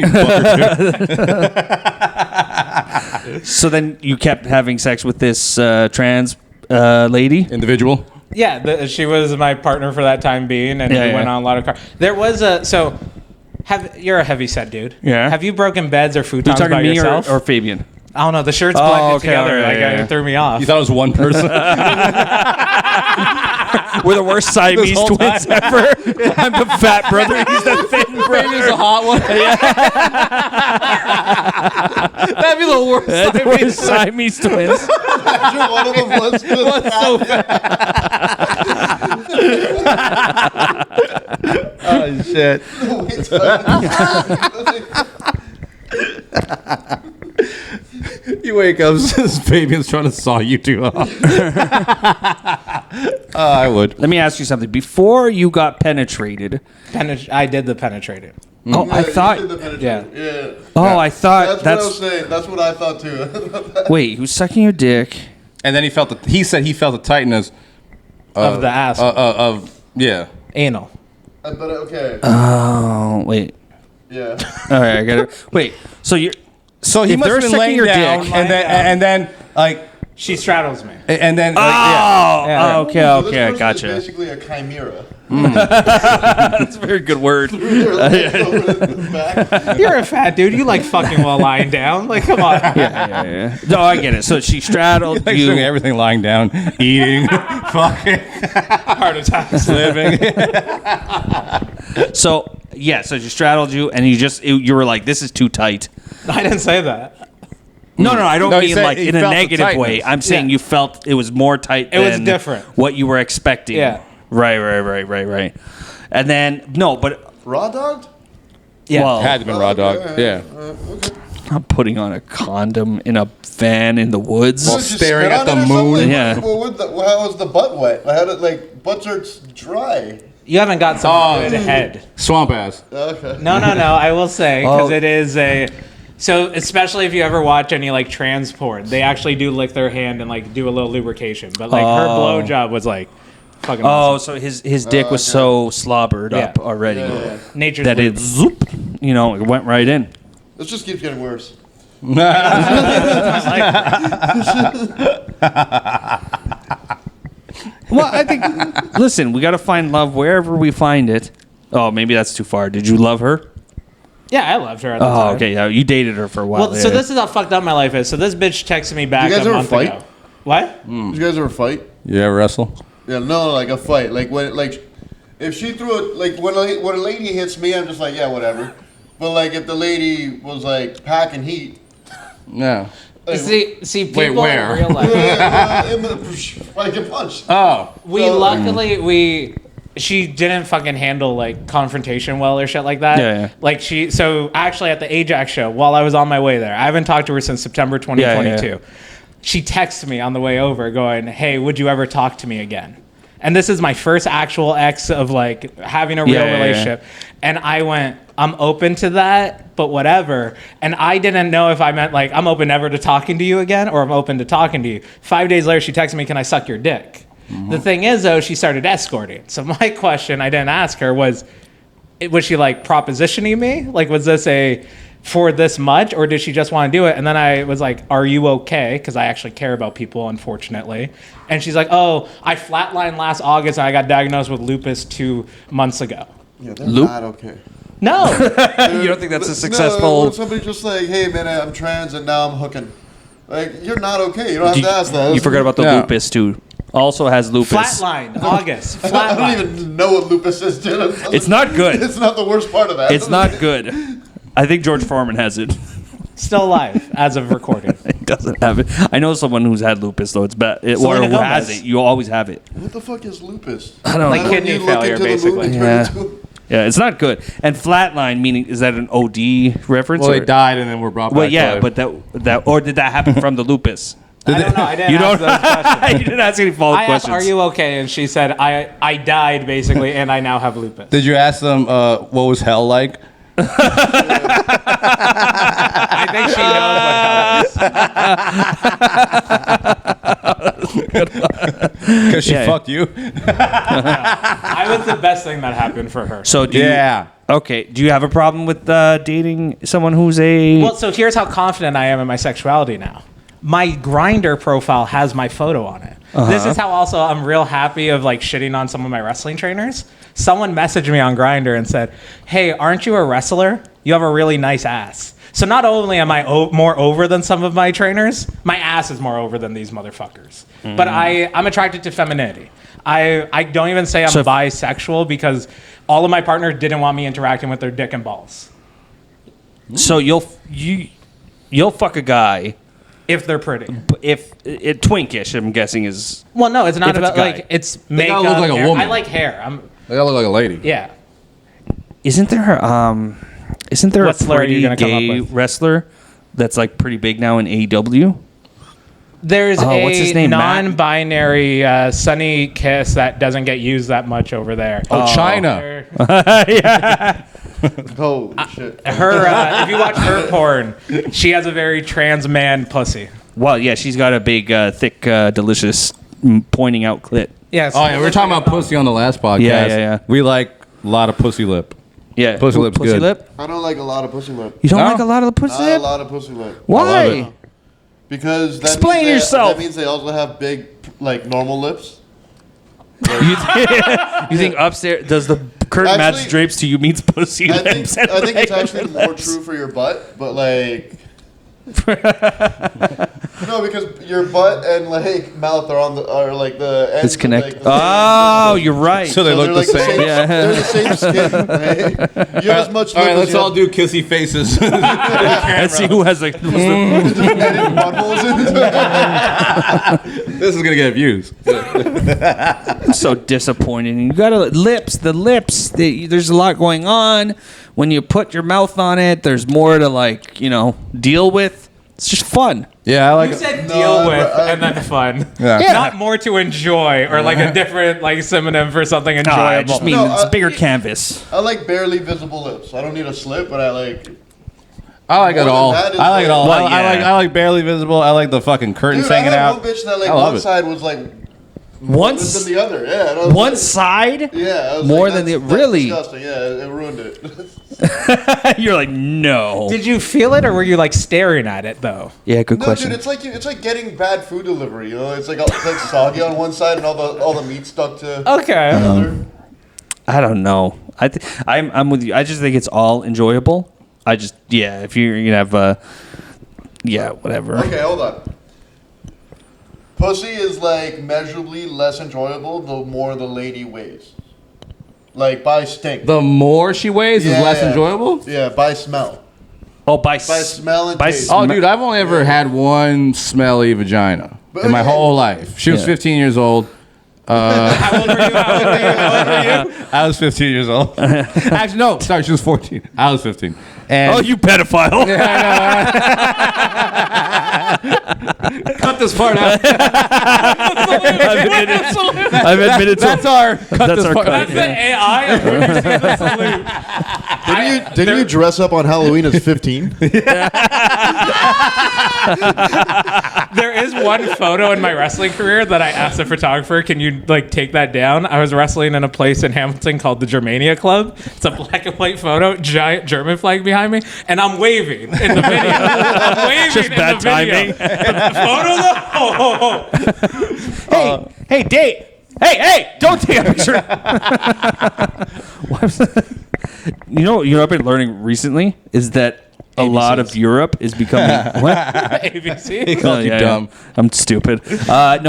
Speaker 4: So then you kept having sex with this trans lady?
Speaker 3: Individual.
Speaker 5: Yeah, she was my partner for that time being, and we went on a lot of There was you're a heavy set dude.
Speaker 4: Yeah.
Speaker 5: Have you broken beds or
Speaker 4: Are you
Speaker 5: futons
Speaker 4: talking
Speaker 5: by
Speaker 4: to me
Speaker 5: yourself?
Speaker 4: or Fabian?
Speaker 5: I don't know. The shirts blended
Speaker 4: okay,
Speaker 5: together.
Speaker 4: alright,
Speaker 5: It threw me off.
Speaker 3: You thought it was one person?
Speaker 4: We're the worst Siamese
Speaker 3: whole
Speaker 4: twins ever. I'm the fat brother. He's the thin brother.
Speaker 3: He's a hot one. That'd be the worst.
Speaker 4: The worst Siamese twins.
Speaker 6: Imagine one of them was
Speaker 3: Oh shit. You wake up, Fabian's trying to saw you two off. I would.
Speaker 4: Let me ask you something. Before you got penetrated,
Speaker 5: I did the penetrating.
Speaker 4: I thought.
Speaker 5: Yeah.
Speaker 4: I thought
Speaker 6: That's what I was saying. That's what I thought too.
Speaker 4: Wait, he was sucking your dick.
Speaker 3: And then he said he felt the tightness
Speaker 5: Of the ass.
Speaker 3: yeah.
Speaker 5: Anal.
Speaker 6: But okay.
Speaker 4: Oh, wait.
Speaker 6: Yeah.
Speaker 4: All right, I got it. Wait, so you're.
Speaker 3: So he
Speaker 4: If
Speaker 3: must
Speaker 4: they're
Speaker 3: have been
Speaker 4: sucking
Speaker 3: laying
Speaker 4: your
Speaker 3: down,
Speaker 4: dick-
Speaker 3: and then like,
Speaker 5: She straddles me.
Speaker 3: and then
Speaker 4: Oh,
Speaker 5: Yeah.
Speaker 4: okay,
Speaker 6: So this
Speaker 4: okay, I
Speaker 6: person is
Speaker 4: gotcha.
Speaker 6: basically a chimera.
Speaker 4: That's a very good word.
Speaker 6: Their legs over the back.
Speaker 5: You're a fat dude. You like fucking while lying down. Like, come on.
Speaker 4: Yeah. No, I get it. So she straddled
Speaker 3: like doing
Speaker 4: you.
Speaker 3: everything lying down, eating, fucking,
Speaker 5: Heart attacks.
Speaker 3: living.
Speaker 4: So she straddled you, and you were like, "This is too tight."
Speaker 5: I didn't say that.
Speaker 4: No, I don't
Speaker 3: No, he
Speaker 4: mean
Speaker 3: said
Speaker 4: like
Speaker 3: he
Speaker 4: in a
Speaker 3: felt the
Speaker 4: negative way.
Speaker 3: tightness.
Speaker 4: I'm saying
Speaker 5: Yeah.
Speaker 4: you felt it was more tight.
Speaker 5: It was
Speaker 4: than
Speaker 5: different.
Speaker 4: What you were expecting.
Speaker 5: Yeah.
Speaker 4: Right. And then but
Speaker 6: Raw dogged?
Speaker 5: Yeah.
Speaker 4: well,
Speaker 3: Had to been raw dog.
Speaker 6: Okay.
Speaker 3: Yeah.
Speaker 4: not putting on a condom in a van in the woods.
Speaker 6: What, just
Speaker 3: staring
Speaker 6: spit
Speaker 3: at
Speaker 6: on
Speaker 3: the
Speaker 6: it or
Speaker 3: moon?
Speaker 6: something?
Speaker 4: Yeah.
Speaker 6: How was the butt wet? How did butts are dry?
Speaker 5: You haven't got some good head.
Speaker 3: Swamp ass.
Speaker 6: Okay.
Speaker 5: No. I will say because it is a. So especially if you ever watch any like trans porn, they actually do lick their hand and like do a little lubrication. But like her blowjob was like fucking. Awesome.
Speaker 4: So his dick was so slobbered up already
Speaker 5: Nature's
Speaker 4: that
Speaker 5: lube.
Speaker 4: it zoop, it went right in.
Speaker 6: This just keeps getting worse.
Speaker 4: Well, I think. Listen, we got to find love wherever we find it. Oh, maybe that's too far. Did you love her?
Speaker 5: Yeah, I loved her at the time.
Speaker 4: Oh, okay. Yeah, you dated her for a while.
Speaker 5: Well, so this is how fucked up my life is. So this bitch texted me back
Speaker 6: You guys
Speaker 5: a
Speaker 6: ever
Speaker 5: month
Speaker 6: fight?
Speaker 5: ago. What?
Speaker 6: Did you guys ever fight?
Speaker 3: You ever wrestle?
Speaker 6: Yeah, no, like a fight. Like when, if she threw it, when a lady hits me, I'm just like, yeah, whatever. But like if the lady was like packing heat,
Speaker 3: No.
Speaker 5: See, people
Speaker 3: Wait, where?
Speaker 5: in real life.
Speaker 6: like a punch.
Speaker 3: Oh.
Speaker 5: Luckily she didn't fucking handle like confrontation well or shit like that.
Speaker 4: Yeah.
Speaker 5: Like so actually at the Ajax show while I was on my way there, I haven't talked to her since September 2022.
Speaker 4: Yeah.
Speaker 5: She texted me on the way over going, "Hey, would you ever talk to me again?" And this is my first actual ex of like having a real relationship. And I went, I'm open to that, but whatever. And I didn't know if I meant like, I'm open never to talking to you again, or I'm open to talking to you. 5 days later, she texted me, "Can I suck your dick?" Mm-hmm. The thing is, though, she started escorting. So my question I didn't ask her was she like propositioning me? Like, was this a for this much, or did she just want to do it? And then I was like, "Are you okay?" Because I actually care about people, unfortunately. And she's like, "Oh, I flatlined last August and I got diagnosed with lupus 2 months ago."
Speaker 6: Yeah, they're not okay.
Speaker 5: No.
Speaker 4: You don't think that's a successful?
Speaker 6: No, when somebody just like, "Hey man, I'm trans and now I'm hooking," like you're not okay. You don't have to ask that.
Speaker 4: You forgot about the lupus too. Also has lupus.
Speaker 5: Flatline, August.
Speaker 6: I
Speaker 5: Flatline.
Speaker 6: don't even know what lupus is, dude.
Speaker 4: It's not good.
Speaker 6: It's not the worst part of that.
Speaker 4: It's not good. I think George Foreman has it.
Speaker 5: Still alive as of recording.
Speaker 4: He doesn't have it. I know someone who's had lupus, though. It's bad. Or
Speaker 5: Selena
Speaker 4: who has
Speaker 5: Gomez.
Speaker 4: it. You always have it.
Speaker 6: What the fuck is lupus?
Speaker 4: I don't
Speaker 5: Like
Speaker 4: know.
Speaker 5: kidney
Speaker 6: You look
Speaker 5: failure,
Speaker 6: into the moon
Speaker 5: basically.
Speaker 6: and turn
Speaker 4: Yeah.
Speaker 6: into-
Speaker 4: Yeah, it's not good. And flatline, meaning, is that an OD reference?
Speaker 3: Well,
Speaker 4: or-
Speaker 3: they died and then were brought
Speaker 4: Well,
Speaker 3: back.
Speaker 4: yeah,
Speaker 3: to
Speaker 4: but that or did that happen from the lupus?
Speaker 5: I don't know. I didn't
Speaker 4: You
Speaker 5: ask
Speaker 4: don't.
Speaker 5: those questions.
Speaker 4: You didn't ask any follow-up
Speaker 5: I asked,
Speaker 4: questions.
Speaker 5: "Are you okay?" And she said, I died, basically, and I now have lupus.
Speaker 3: Did you ask them what was hell like?
Speaker 5: I think she knows what hell is.
Speaker 3: Because she
Speaker 4: Yeah.
Speaker 3: fucked you.
Speaker 5: I was the best thing that happened for her.
Speaker 4: So do
Speaker 3: Yeah.
Speaker 4: you? Okay. Do you have a problem with dating someone who's a?
Speaker 5: Well, so here's how confident I am in my sexuality now. My Grindr profile has my photo on it. This is how also I'm real happy of like shitting on some of my wrestling trainers. Someone messaged me on Grindr and said, "Hey, aren't you a wrestler? You have a really nice ass." So not only am I more over than some of my trainers, my ass is more over than these motherfuckers. But I'm attracted to femininity. I don't even say I'm bisexual because all of my partners didn't want me interacting with their dick and balls.
Speaker 4: So you'll fuck a guy
Speaker 5: If they're pretty.
Speaker 4: if it twinkish. I'm guessing is.
Speaker 5: Well, no, it's not
Speaker 4: If it's a
Speaker 5: about
Speaker 4: guy.
Speaker 5: like it's
Speaker 3: gotta
Speaker 5: makeup.
Speaker 3: look like a
Speaker 5: hair.
Speaker 3: woman.
Speaker 5: I like hair.
Speaker 3: They gotta look like a lady.
Speaker 5: Yeah.
Speaker 4: Isn't there
Speaker 5: What
Speaker 4: a
Speaker 5: slur are you
Speaker 4: pretty
Speaker 5: gonna come up
Speaker 4: gay
Speaker 5: with?
Speaker 4: wrestler that's like pretty big now in AEW?
Speaker 5: There's
Speaker 4: what's his name, Matt?
Speaker 5: non-binary Sunny Kiss that doesn't get used that much over there.
Speaker 3: Oh, China.
Speaker 6: Oh shit.
Speaker 5: Her, if you watch her porn, she has a very trans man pussy.
Speaker 4: Well, yeah, she's got a big, thick, delicious, pointing out clit.
Speaker 5: Yes.
Speaker 3: Oh, yeah, we were talking about pussy on the last podcast.
Speaker 4: Yeah.
Speaker 3: We like a lot of pussy lip.
Speaker 4: Yeah,
Speaker 3: Pussy lip's good.
Speaker 4: lip.
Speaker 6: I don't like a lot of pussy lip.
Speaker 4: You don't
Speaker 3: No?
Speaker 4: like a lot of the pussy
Speaker 6: Not a
Speaker 4: lip.
Speaker 6: lot of pussy lip.
Speaker 4: Why?
Speaker 6: Because that
Speaker 4: Explain
Speaker 6: means
Speaker 4: yourself.
Speaker 6: That means they also have big, like normal lips.
Speaker 4: You think upstairs does the curtain match
Speaker 6: Actually,
Speaker 4: drapes to you means pussy
Speaker 6: I think
Speaker 4: lips?
Speaker 6: I think it's actually more true for your butt, but like No, because your butt and like mouth are like the ends.
Speaker 4: It's connected.
Speaker 6: Like, the
Speaker 4: oh, you're right.
Speaker 3: So they look
Speaker 6: they're
Speaker 3: the
Speaker 6: like
Speaker 3: same.
Speaker 4: Yeah.
Speaker 6: They're the same skin. Right? You have as much.
Speaker 3: All right,
Speaker 6: lip
Speaker 3: let's
Speaker 6: as you
Speaker 3: all do kissy faces.
Speaker 4: Let's see who has like.
Speaker 6: have buttholes in it.
Speaker 3: This is gonna get views.
Speaker 4: So disappointing. You gotta the lips. There's a lot going on. When you put your mouth on it, there's more to deal with. It's just fun.
Speaker 3: Yeah, I like.
Speaker 5: You said deal with and then fun.
Speaker 3: Yeah.
Speaker 5: Not more to enjoy or like a different like synonym for something
Speaker 4: I
Speaker 5: enjoyable.
Speaker 4: just mean
Speaker 6: No,
Speaker 4: it's a bigger canvas.
Speaker 6: I like barely visible lips. I don't need a slip, but I like.
Speaker 3: I like it
Speaker 6: More than
Speaker 3: all.
Speaker 6: that is
Speaker 3: I like it all.
Speaker 4: Well,
Speaker 3: I like barely visible. I like the fucking curtains
Speaker 6: Dude, I
Speaker 3: hanging
Speaker 6: had
Speaker 3: out.
Speaker 6: one bitch that like
Speaker 3: I love
Speaker 6: one
Speaker 3: it.
Speaker 6: side was like
Speaker 4: One
Speaker 6: more than the other. Yeah. and I was
Speaker 4: one
Speaker 6: like-
Speaker 4: side.
Speaker 6: Yeah. I was
Speaker 4: more
Speaker 6: like,
Speaker 4: than
Speaker 6: that's
Speaker 4: really.
Speaker 6: disgusting. Yeah, it ruined it.
Speaker 4: You're like no.
Speaker 5: Did you feel it or were you like staring at it though?
Speaker 4: Yeah, good
Speaker 6: No,
Speaker 4: question.
Speaker 6: dude, it's like getting bad food delivery. You know, it's like soggy on one side and all the meat stuck to
Speaker 5: Okay.
Speaker 6: another.
Speaker 4: I don't know. I'm with you. I just think it's all enjoyable. If you're gonna have whatever.
Speaker 6: Okay, hold on. Pussy is like measurably less enjoyable the more the lady weighs. Like by stink.
Speaker 3: The more she weighs is less enjoyable.
Speaker 6: Yeah, by smell.
Speaker 4: Oh, by
Speaker 6: smell and
Speaker 4: by
Speaker 6: taste.
Speaker 3: Oh, dude, I've only ever had one smelly vagina in my whole life. She was 15 years old.
Speaker 5: How old were you?
Speaker 3: I was 15 years old. Actually, no. Sorry, she was 14. I was 15. And
Speaker 4: Oh, you pedophile!
Speaker 3: cut this part out.
Speaker 4: I've admitted to.
Speaker 3: That's our. Cut
Speaker 4: That's
Speaker 3: this
Speaker 4: our
Speaker 3: part.
Speaker 4: cut.
Speaker 5: That's the AI. of when you say the salute.
Speaker 6: Didn't you dress up on Halloween as 15?
Speaker 5: There is one photo in my wrestling career that I asked a photographer, can you like take that down? I was wrestling in a place in Hamilton called the Germania Club. It's a black and white photo, giant German flag behind me, and I'm waving in the video. I'm waving
Speaker 4: Just
Speaker 5: in
Speaker 4: bad
Speaker 5: the video. The photo though?
Speaker 4: Hey, date. Hey, don't take a picture. What was that? You know what I've been learning recently is that a lot of Europe is becoming what?
Speaker 5: ABC.
Speaker 3: He called you dumb.
Speaker 4: I'm stupid. A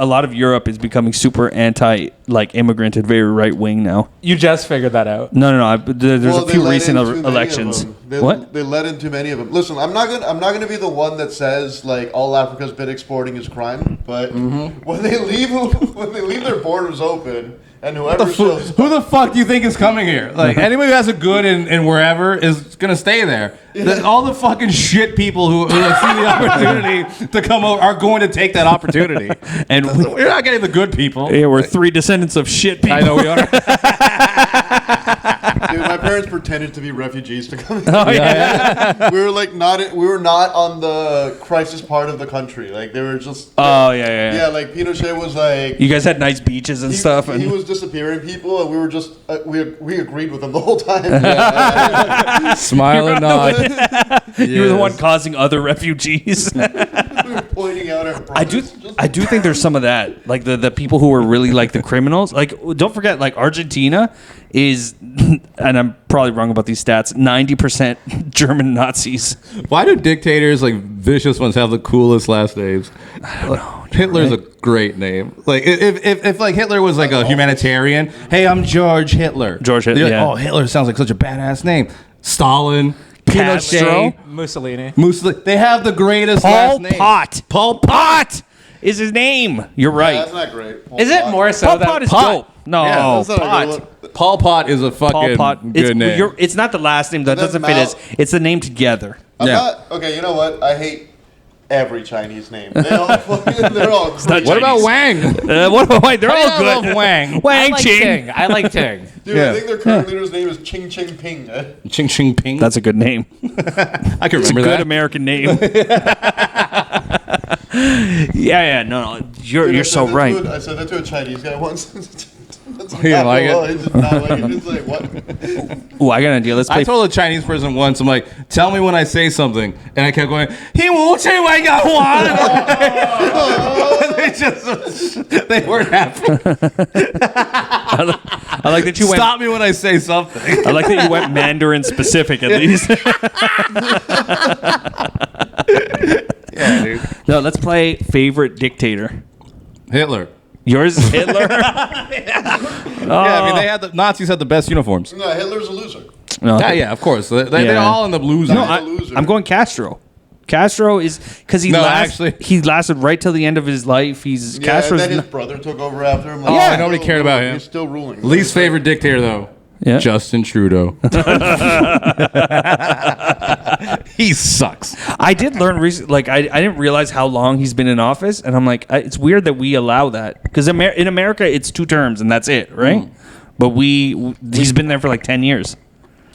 Speaker 4: lot of Europe is becoming super immigrant and very right wing now.
Speaker 5: You just figured that out.
Speaker 4: No. There's a few recent
Speaker 6: elections.
Speaker 4: elections.
Speaker 6: What? They let in too many of them. Listen, I'm not gonna be the one that says like all Africa's been exporting is crime, but when they leave their borders open. And whoever shows
Speaker 3: Who the fuck do you think is coming here? Like, anyone who has a good in wherever is going to stay there. All the fucking shit people who see the opportunity to come over are going to take that opportunity.
Speaker 4: And
Speaker 3: We're not getting the good people.
Speaker 4: yeah, we're three descendants of shit people.
Speaker 3: I know we are.
Speaker 6: Dude, my parents pretended to be refugees to come.
Speaker 4: Oh, yeah.
Speaker 6: We were not on the crisis part of the country. Like they were just.
Speaker 4: Oh, yeah.
Speaker 6: Yeah, like Pinochet was like.
Speaker 4: You guys had nice beaches and stuff.
Speaker 6: He
Speaker 4: And
Speaker 6: was disappearing people, and we were just we agreed with him the whole time.
Speaker 3: Smile and nod.
Speaker 4: you were the one causing other refugees.
Speaker 6: We were pointing out our brothers.
Speaker 4: I do think there's some of that. Like the people who are really like the criminals. Like don't forget, like Argentina is, and I'm probably wrong about these stats, 90% German Nazis.
Speaker 3: Why do dictators, like vicious ones, have the coolest last names?
Speaker 4: I don't know.
Speaker 3: Hitler's a great name. Like if like Hitler was like a humanitarian, hey, I'm George Hitler.
Speaker 4: George Hitler,
Speaker 3: You're like,
Speaker 4: yeah.
Speaker 3: oh, Hitler sounds like such a badass name. Stalin,
Speaker 4: Castro,
Speaker 3: Pinochet,
Speaker 5: Mussolini.
Speaker 3: They have the greatest
Speaker 4: Pol
Speaker 3: last names.
Speaker 4: Pot.
Speaker 3: Pol Pot.
Speaker 4: Is his name. You're
Speaker 6: Yeah,
Speaker 4: right.
Speaker 6: that's not great.
Speaker 5: Is it more so
Speaker 4: Pol
Speaker 5: that
Speaker 4: Pot is
Speaker 3: Pot.
Speaker 4: dope. No,
Speaker 6: Yeah, that's not a good
Speaker 4: Pot.
Speaker 6: one.
Speaker 3: Pol Pot is a fucking
Speaker 4: Pol Pot.
Speaker 3: good name.
Speaker 4: It's not the last name that
Speaker 6: then
Speaker 4: doesn't fit
Speaker 6: Mao-
Speaker 4: as. It's the name together.
Speaker 6: Okay, you know what? I hate every Chinese name. They're all great.
Speaker 3: What about Wang?
Speaker 4: What about Wang? They're
Speaker 3: Why do
Speaker 4: all
Speaker 3: you
Speaker 4: good.
Speaker 3: love Wang?
Speaker 4: Wang Ching.
Speaker 5: I like Ting.
Speaker 6: Dude,
Speaker 3: Yeah.
Speaker 6: I think their current leader's name is Ching Ching Ping.
Speaker 3: Ching Ching Ping.
Speaker 4: That's a good name.
Speaker 3: I can
Speaker 4: It's a
Speaker 3: remember
Speaker 4: good
Speaker 3: that.
Speaker 4: American name. Yeah. No. You're so right.
Speaker 6: I said that to a Chinese guy once.
Speaker 3: He didn't like it?
Speaker 6: He did not like it. He's like, what?
Speaker 4: Oh, I got an idea. Let's play.
Speaker 3: I told a Chinese person once, I'm like, tell me when I say something. And I kept going, he won't say what I got one. They weren't happy.
Speaker 4: I like that you went.
Speaker 3: Stop me when I say something.
Speaker 4: I like that you went Mandarin specific at least.
Speaker 3: Yeah, dude.
Speaker 4: No, let's play favorite dictator.
Speaker 3: Hitler.
Speaker 4: Yours is Hitler?
Speaker 3: Yeah, I mean, the Nazis had the best uniforms.
Speaker 6: No, Hitler's a loser.
Speaker 4: No.
Speaker 3: Yeah, of course. They're all in the losers.
Speaker 4: No,
Speaker 6: loser.
Speaker 4: I'm going Castro. Castro is because he lasted right till the end of his life. Castro's
Speaker 6: and then his brother took over after him.
Speaker 3: Yeah, nobody cared about him.
Speaker 6: He's still ruling.
Speaker 3: Least favorite dictator, though.
Speaker 4: Yeah.
Speaker 3: Justin Trudeau. He sucks.
Speaker 4: I did learn recently, like I didn't realize how long he's been in office, and I'm like, it's weird that we allow that because in America it's 2 terms and that's it, right? But he's been there for like 10 years.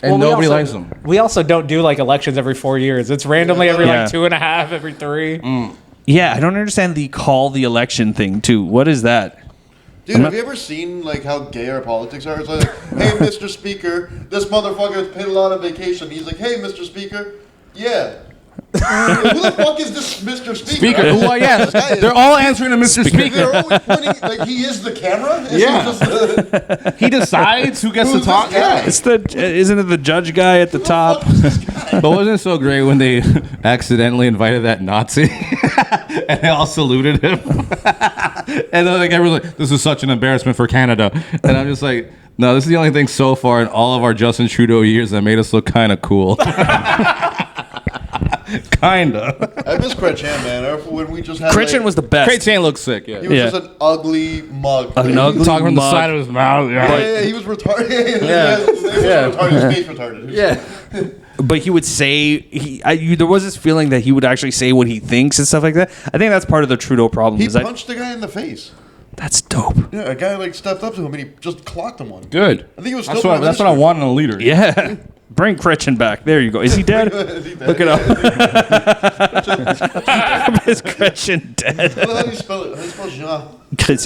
Speaker 3: And nobody likes him.
Speaker 5: We also don't do like elections every 4 years. It's randomly every like 2.5, every 3.
Speaker 4: Yeah, I don't understand the call the election thing too. What is that?
Speaker 6: Dude, have you ever seen like how gay our politics are? It's like, hey, Mr. Speaker, this motherfucker has paid a lot of vacation. He's like, hey, Mr. Speaker, yeah. Who the fuck is this Mr. Speaker?
Speaker 3: They're all answering to Mr. Speaker.
Speaker 6: They're always pointing, like he is the camera?
Speaker 3: He decides who gets to talk.
Speaker 4: Isn't it the judge guy at the top?
Speaker 3: But wasn't it so great when they accidentally invited that Nazi and they all saluted him? And then like everyone's like, this is such an embarrassment for Canada. And I'm just like, no, this is the only thing so far in all of our Justin Trudeau years that made us look kind of cool. Kinda.
Speaker 6: I miss Chrétien, man. When we just had
Speaker 4: Chrétien was the best.
Speaker 3: Chrétien looks sick, yeah.
Speaker 6: He was just an ugly mug.
Speaker 4: An ugly
Speaker 3: Talking from the
Speaker 4: mug.
Speaker 3: side of his mouth.
Speaker 6: Yeah, he was retarded. Speech retarded.
Speaker 3: Yeah.
Speaker 4: But he would say there was this feeling that he would actually say what he thinks and stuff like that. I think that's part of the Trudeau problem.
Speaker 6: He punched the guy in the face.
Speaker 4: That's dope.
Speaker 6: Yeah, a guy like stepped up to him and he just clocked him one.
Speaker 3: Good.
Speaker 6: I think he was.
Speaker 3: That's what I want in a leader.
Speaker 4: Yeah. Bring Chrétien back. There you go. Is he dead? Look it up. Is Chrétien dead?
Speaker 6: How do you spell it? How do you spell Jean?
Speaker 4: It's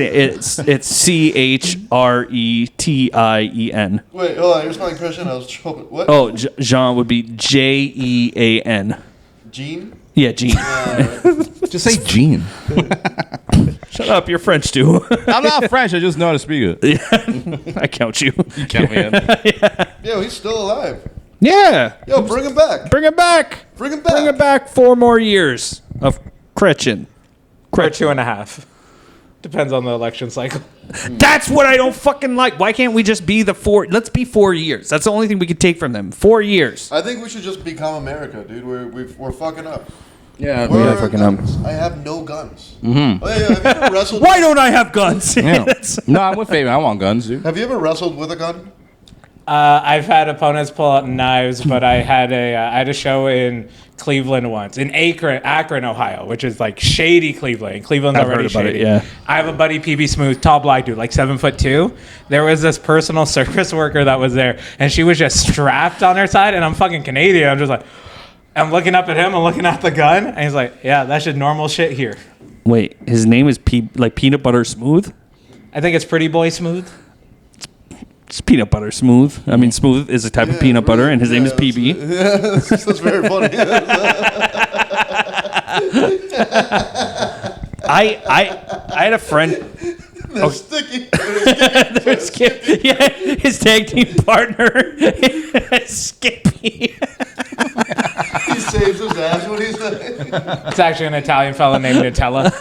Speaker 4: CHRETIEN.
Speaker 6: Wait, hold on. You're spelling Chrétien. I was hoping. What?
Speaker 4: Oh, Jean would be JEAN.
Speaker 6: Jean?
Speaker 4: Yeah, Jean.
Speaker 3: Just say Gene.
Speaker 4: Shut up. You're French too.
Speaker 3: I'm not French. I just know how to speak it.
Speaker 4: I count you.
Speaker 3: You count me in.
Speaker 6: Yo, he's still alive.
Speaker 4: Yeah.
Speaker 6: Yo, bring him back.
Speaker 4: Bring it back.
Speaker 6: Bring him back.
Speaker 4: Bring it back 4 more years of Chrétien.
Speaker 5: Or 2.5. Depends on the election cycle.
Speaker 4: That's what I don't fucking like. Why can't we just be the 4? Let's be 4 years. That's the only thing we could take from them. 4 years.
Speaker 6: I think we should just become America, dude. We're fucking up.
Speaker 3: Yeah,
Speaker 4: we are fucking up.
Speaker 6: I have no guns. Mm-hmm. Oh, yeah, have you ever wrestled?
Speaker 4: Why don't I have guns?
Speaker 3: Yeah. No, I'm with Fabian. I want guns, dude.
Speaker 6: Have you ever wrestled with a gun?
Speaker 5: I've had opponents pull out knives, but I had a show in Cleveland once, in Akron, Ohio, which is like shady Cleveland. Cleveland's
Speaker 4: I've
Speaker 5: already
Speaker 4: heard about
Speaker 5: shady.
Speaker 4: it, yeah.
Speaker 5: I have a buddy, PB Smooth, tall black dude, like 7'2". There was this personal service worker that was there, and she was just strapped on her side, and I'm fucking Canadian. I'm just like, I'm looking up at him, I'm looking at the gun, and he's like, yeah, that's just normal shit here.
Speaker 4: Wait, his name is like Peanut Butter Smooth?
Speaker 5: I think it's Pretty Boy Smooth.
Speaker 4: It's Peanut Butter Smooth. I mean, Smooth is a type of peanut butter, and his name is PB.
Speaker 6: That's very funny.
Speaker 4: I had a friend.
Speaker 6: Sticky.
Speaker 4: Yeah, his tag team partner, Skippy.
Speaker 6: He saves his ass when he's like.
Speaker 5: It's actually an Italian fella named Nutella.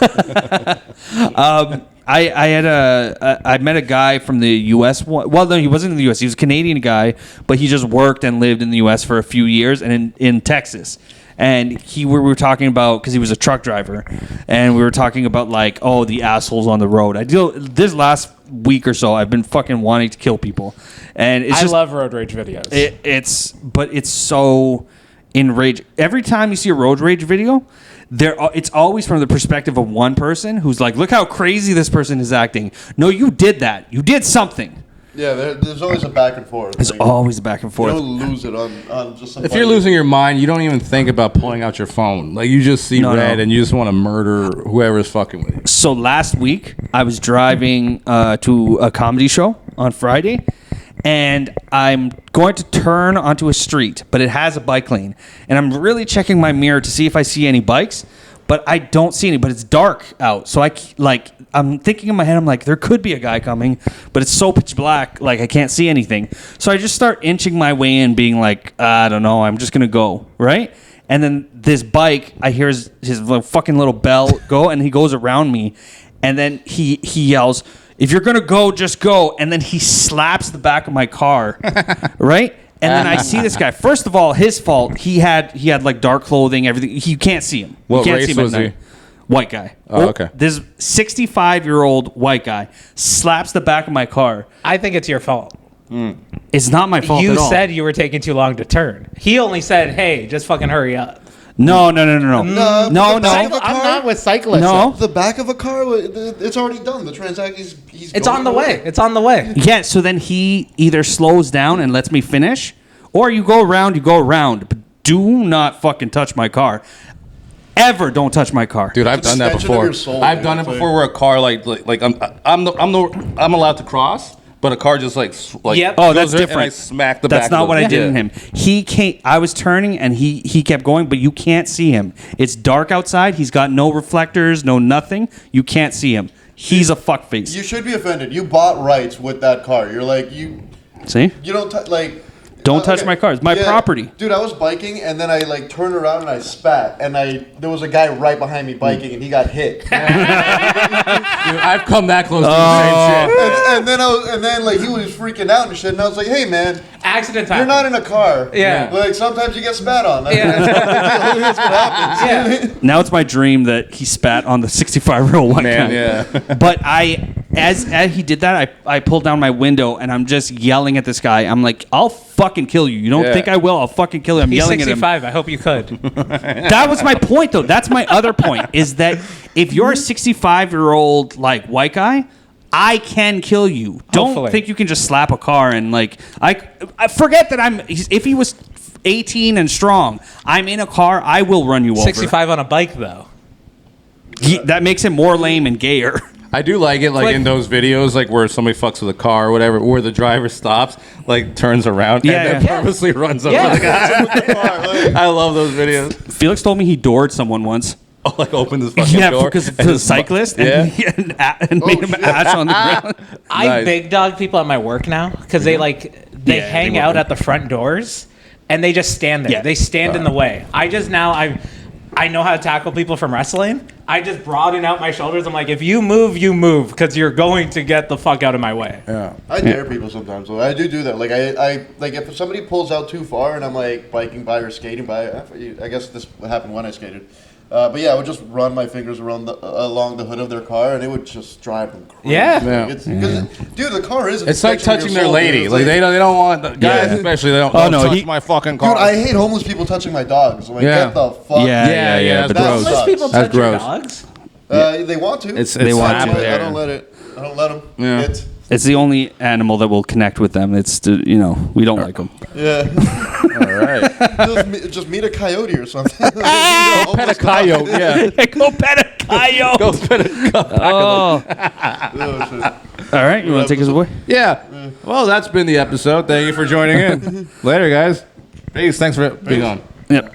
Speaker 4: I met a guy from the U.S. Well, no, he wasn't in the U.S. He was a Canadian guy, but he just worked and lived in the U.S. for a few years and in Texas. And we were talking about, because he was a truck driver, and we were talking about like, oh, the assholes on the road. This last week or so, I've been fucking wanting to kill people, and I
Speaker 5: love road rage videos.
Speaker 4: It's so enraging. Every time you see a road rage video, it's always from the perspective of one person who's like, look how crazy this person is acting. No, you did that. You did something.
Speaker 6: Yeah, there's always a back and forth.
Speaker 4: There's always a back and forth.
Speaker 6: You don't lose it on just some.
Speaker 3: If you're losing your mind, you don't even think about pulling out your phone. Like, you just see red and you just want to murder whoever's fucking with you.
Speaker 4: So last week, I was driving to a comedy show on Friday, and I'm going to turn onto a street, but it has a bike lane. And I'm really checking my mirror to see if I see any bikes, but I don't see any, but it's dark out. So I'm thinking in my head, I'm like, there could be a guy coming, but it's so pitch black, like I can't see anything. So I just start inching my way in, being like, I don't know, I'm just going to go, right? And then this bike, I hear his fucking little bell go, and he goes around me. And then he yells, "If you're going to go, just go." And then he slaps the back of my car, right? And then I see this guy. First of all, his fault. He had like dark clothing, everything. You can't see him.
Speaker 3: What
Speaker 4: you can't
Speaker 3: race
Speaker 4: see him
Speaker 3: was
Speaker 4: at night.
Speaker 3: he?
Speaker 4: White guy.
Speaker 3: Oh, okay.
Speaker 4: This 65-year-old white guy slaps the back of my car.
Speaker 5: I think it's your fault.
Speaker 4: It's not my fault
Speaker 5: You
Speaker 4: at all.
Speaker 5: said you were taking too long to turn. He only said, "Hey, just fucking hurry up."
Speaker 4: No.
Speaker 5: I'm not with cyclists.
Speaker 4: No.
Speaker 6: The back of a car, it's already done. The transaction, he's
Speaker 5: It's
Speaker 6: going
Speaker 5: on the way. It's on the way.
Speaker 4: Yeah, so then he either slows down and lets me finish, or you go around, but do not fucking touch my car. Ever don't touch my car.
Speaker 3: Dude, I've done that
Speaker 6: Extension of
Speaker 3: before.
Speaker 6: your soul,
Speaker 3: I've
Speaker 6: man.
Speaker 3: done it
Speaker 6: It's
Speaker 3: before where a car I'm allowed to cross, but a car just like
Speaker 5: Yep.
Speaker 4: Oh,
Speaker 3: goes
Speaker 4: that's
Speaker 3: there
Speaker 4: different.
Speaker 3: And I smack the
Speaker 4: That's
Speaker 3: back.
Speaker 4: not
Speaker 3: of
Speaker 4: what
Speaker 3: the-
Speaker 4: I did
Speaker 3: Yeah.
Speaker 4: in him. He can't. I was turning and he kept going, but you can't see him. It's dark outside. He's got no reflectors, no nothing. You can't see him. He's a fuckface.
Speaker 6: You should be offended. You bought rights with that car. You're like, you
Speaker 4: See?
Speaker 6: don't
Speaker 4: Don't touch my car. It's my property.
Speaker 6: Dude, I was biking and then I like turned around and I spat and there was a guy right behind me biking and he got hit.
Speaker 3: Dude, I've come that close to the same shit.
Speaker 6: and then like he was freaking out and shit and I was like, "Hey man,
Speaker 5: Accident time.
Speaker 6: you're not in a car.
Speaker 5: Yeah.
Speaker 6: Like sometimes you get spat on.
Speaker 5: Yeah.
Speaker 6: That's what happens.
Speaker 5: Yeah.
Speaker 4: Now it's my dream that he spat on the 65-year-old white
Speaker 3: Man,
Speaker 4: guy.
Speaker 3: yeah.
Speaker 4: But as he did that, I pulled down my window and I'm just yelling at this guy. I'm like, "I'll fucking kill you. You don't
Speaker 3: Yeah.
Speaker 4: think I will? I'll fucking kill you." I'm
Speaker 5: He's
Speaker 4: yelling
Speaker 5: 65. I hope you could.
Speaker 4: at him. That was my point, though. That's my other point. Is that if you're a 65-year-old like white guy, I can kill you. Don't
Speaker 5: Hopefully.
Speaker 4: think you can just slap a car and like I forget that if he was 18 and strong, I'm in a car, I will run you over.
Speaker 5: 65 on a bike, though.
Speaker 4: That makes him more lame and gayer.
Speaker 3: I do like it, like in those videos, like where somebody fucks with a car or whatever, where the driver stops, like turns around,
Speaker 4: Yeah,
Speaker 3: and then
Speaker 4: yeah.
Speaker 3: purposely runs up
Speaker 5: Yeah.
Speaker 3: to the guy. I love those videos.
Speaker 4: Felix told me he doored someone once.
Speaker 3: Oh, like open this fucking door.
Speaker 4: because
Speaker 3: and
Speaker 4: the
Speaker 3: his
Speaker 4: cyclist
Speaker 3: Yeah.
Speaker 4: and made him ash on the ground.
Speaker 5: I
Speaker 3: Nice.
Speaker 5: big dog people at my work now because they
Speaker 4: Yeah,
Speaker 5: hang
Speaker 4: they
Speaker 5: out
Speaker 4: will.
Speaker 5: at the front doors and they just stand there.
Speaker 4: Yeah.
Speaker 5: They stand in the way. I know how to tackle people from wrestling. I just broaden out my shoulders. I'm like, if you move because you're going to get the fuck out of my way.
Speaker 3: Yeah.
Speaker 6: I dare people sometimes. Though. I do that. Like I like if somebody pulls out too far and I'm like biking by or skating by. I guess this happened when I skated. But yeah, I would just run my fingers around along the hood of their car, and it would just drive them crazy.
Speaker 5: Yeah.
Speaker 3: Yeah.
Speaker 6: Like, dude, the car is.
Speaker 3: It's like
Speaker 6: extension of
Speaker 3: touching
Speaker 6: your
Speaker 3: their
Speaker 6: soul, dude.
Speaker 3: lady.
Speaker 6: It's
Speaker 3: Like they don't want the guys,
Speaker 4: Yeah.
Speaker 3: especially. They don't.
Speaker 4: Oh,
Speaker 3: don't
Speaker 4: no,
Speaker 3: touch my fucking car.
Speaker 6: Dude, I hate homeless people touching my dogs. I'm like,
Speaker 3: Yeah.
Speaker 6: get the fuck.
Speaker 4: Yeah,
Speaker 3: that's
Speaker 4: but
Speaker 3: gross.
Speaker 6: That sucks.
Speaker 5: People
Speaker 3: That's
Speaker 5: touch your
Speaker 3: gross.
Speaker 5: dogs.
Speaker 6: They want to.
Speaker 4: They want to.
Speaker 6: I don't let it. I don't let them.
Speaker 3: Yeah.
Speaker 4: It's the only animal that will connect with them. It's we don't like them.
Speaker 6: Yeah.
Speaker 3: All right.
Speaker 6: just meet a coyote or something.
Speaker 3: Pet a coyote. Yeah.
Speaker 4: Go pet a coyote.
Speaker 3: Go pet a coyote.
Speaker 4: Oh. All right, you want to take us away?
Speaker 3: Yeah. Well, that's been the episode. Thank you for joining in. Later, guys. Peace. Thanks for being on.
Speaker 4: Yep.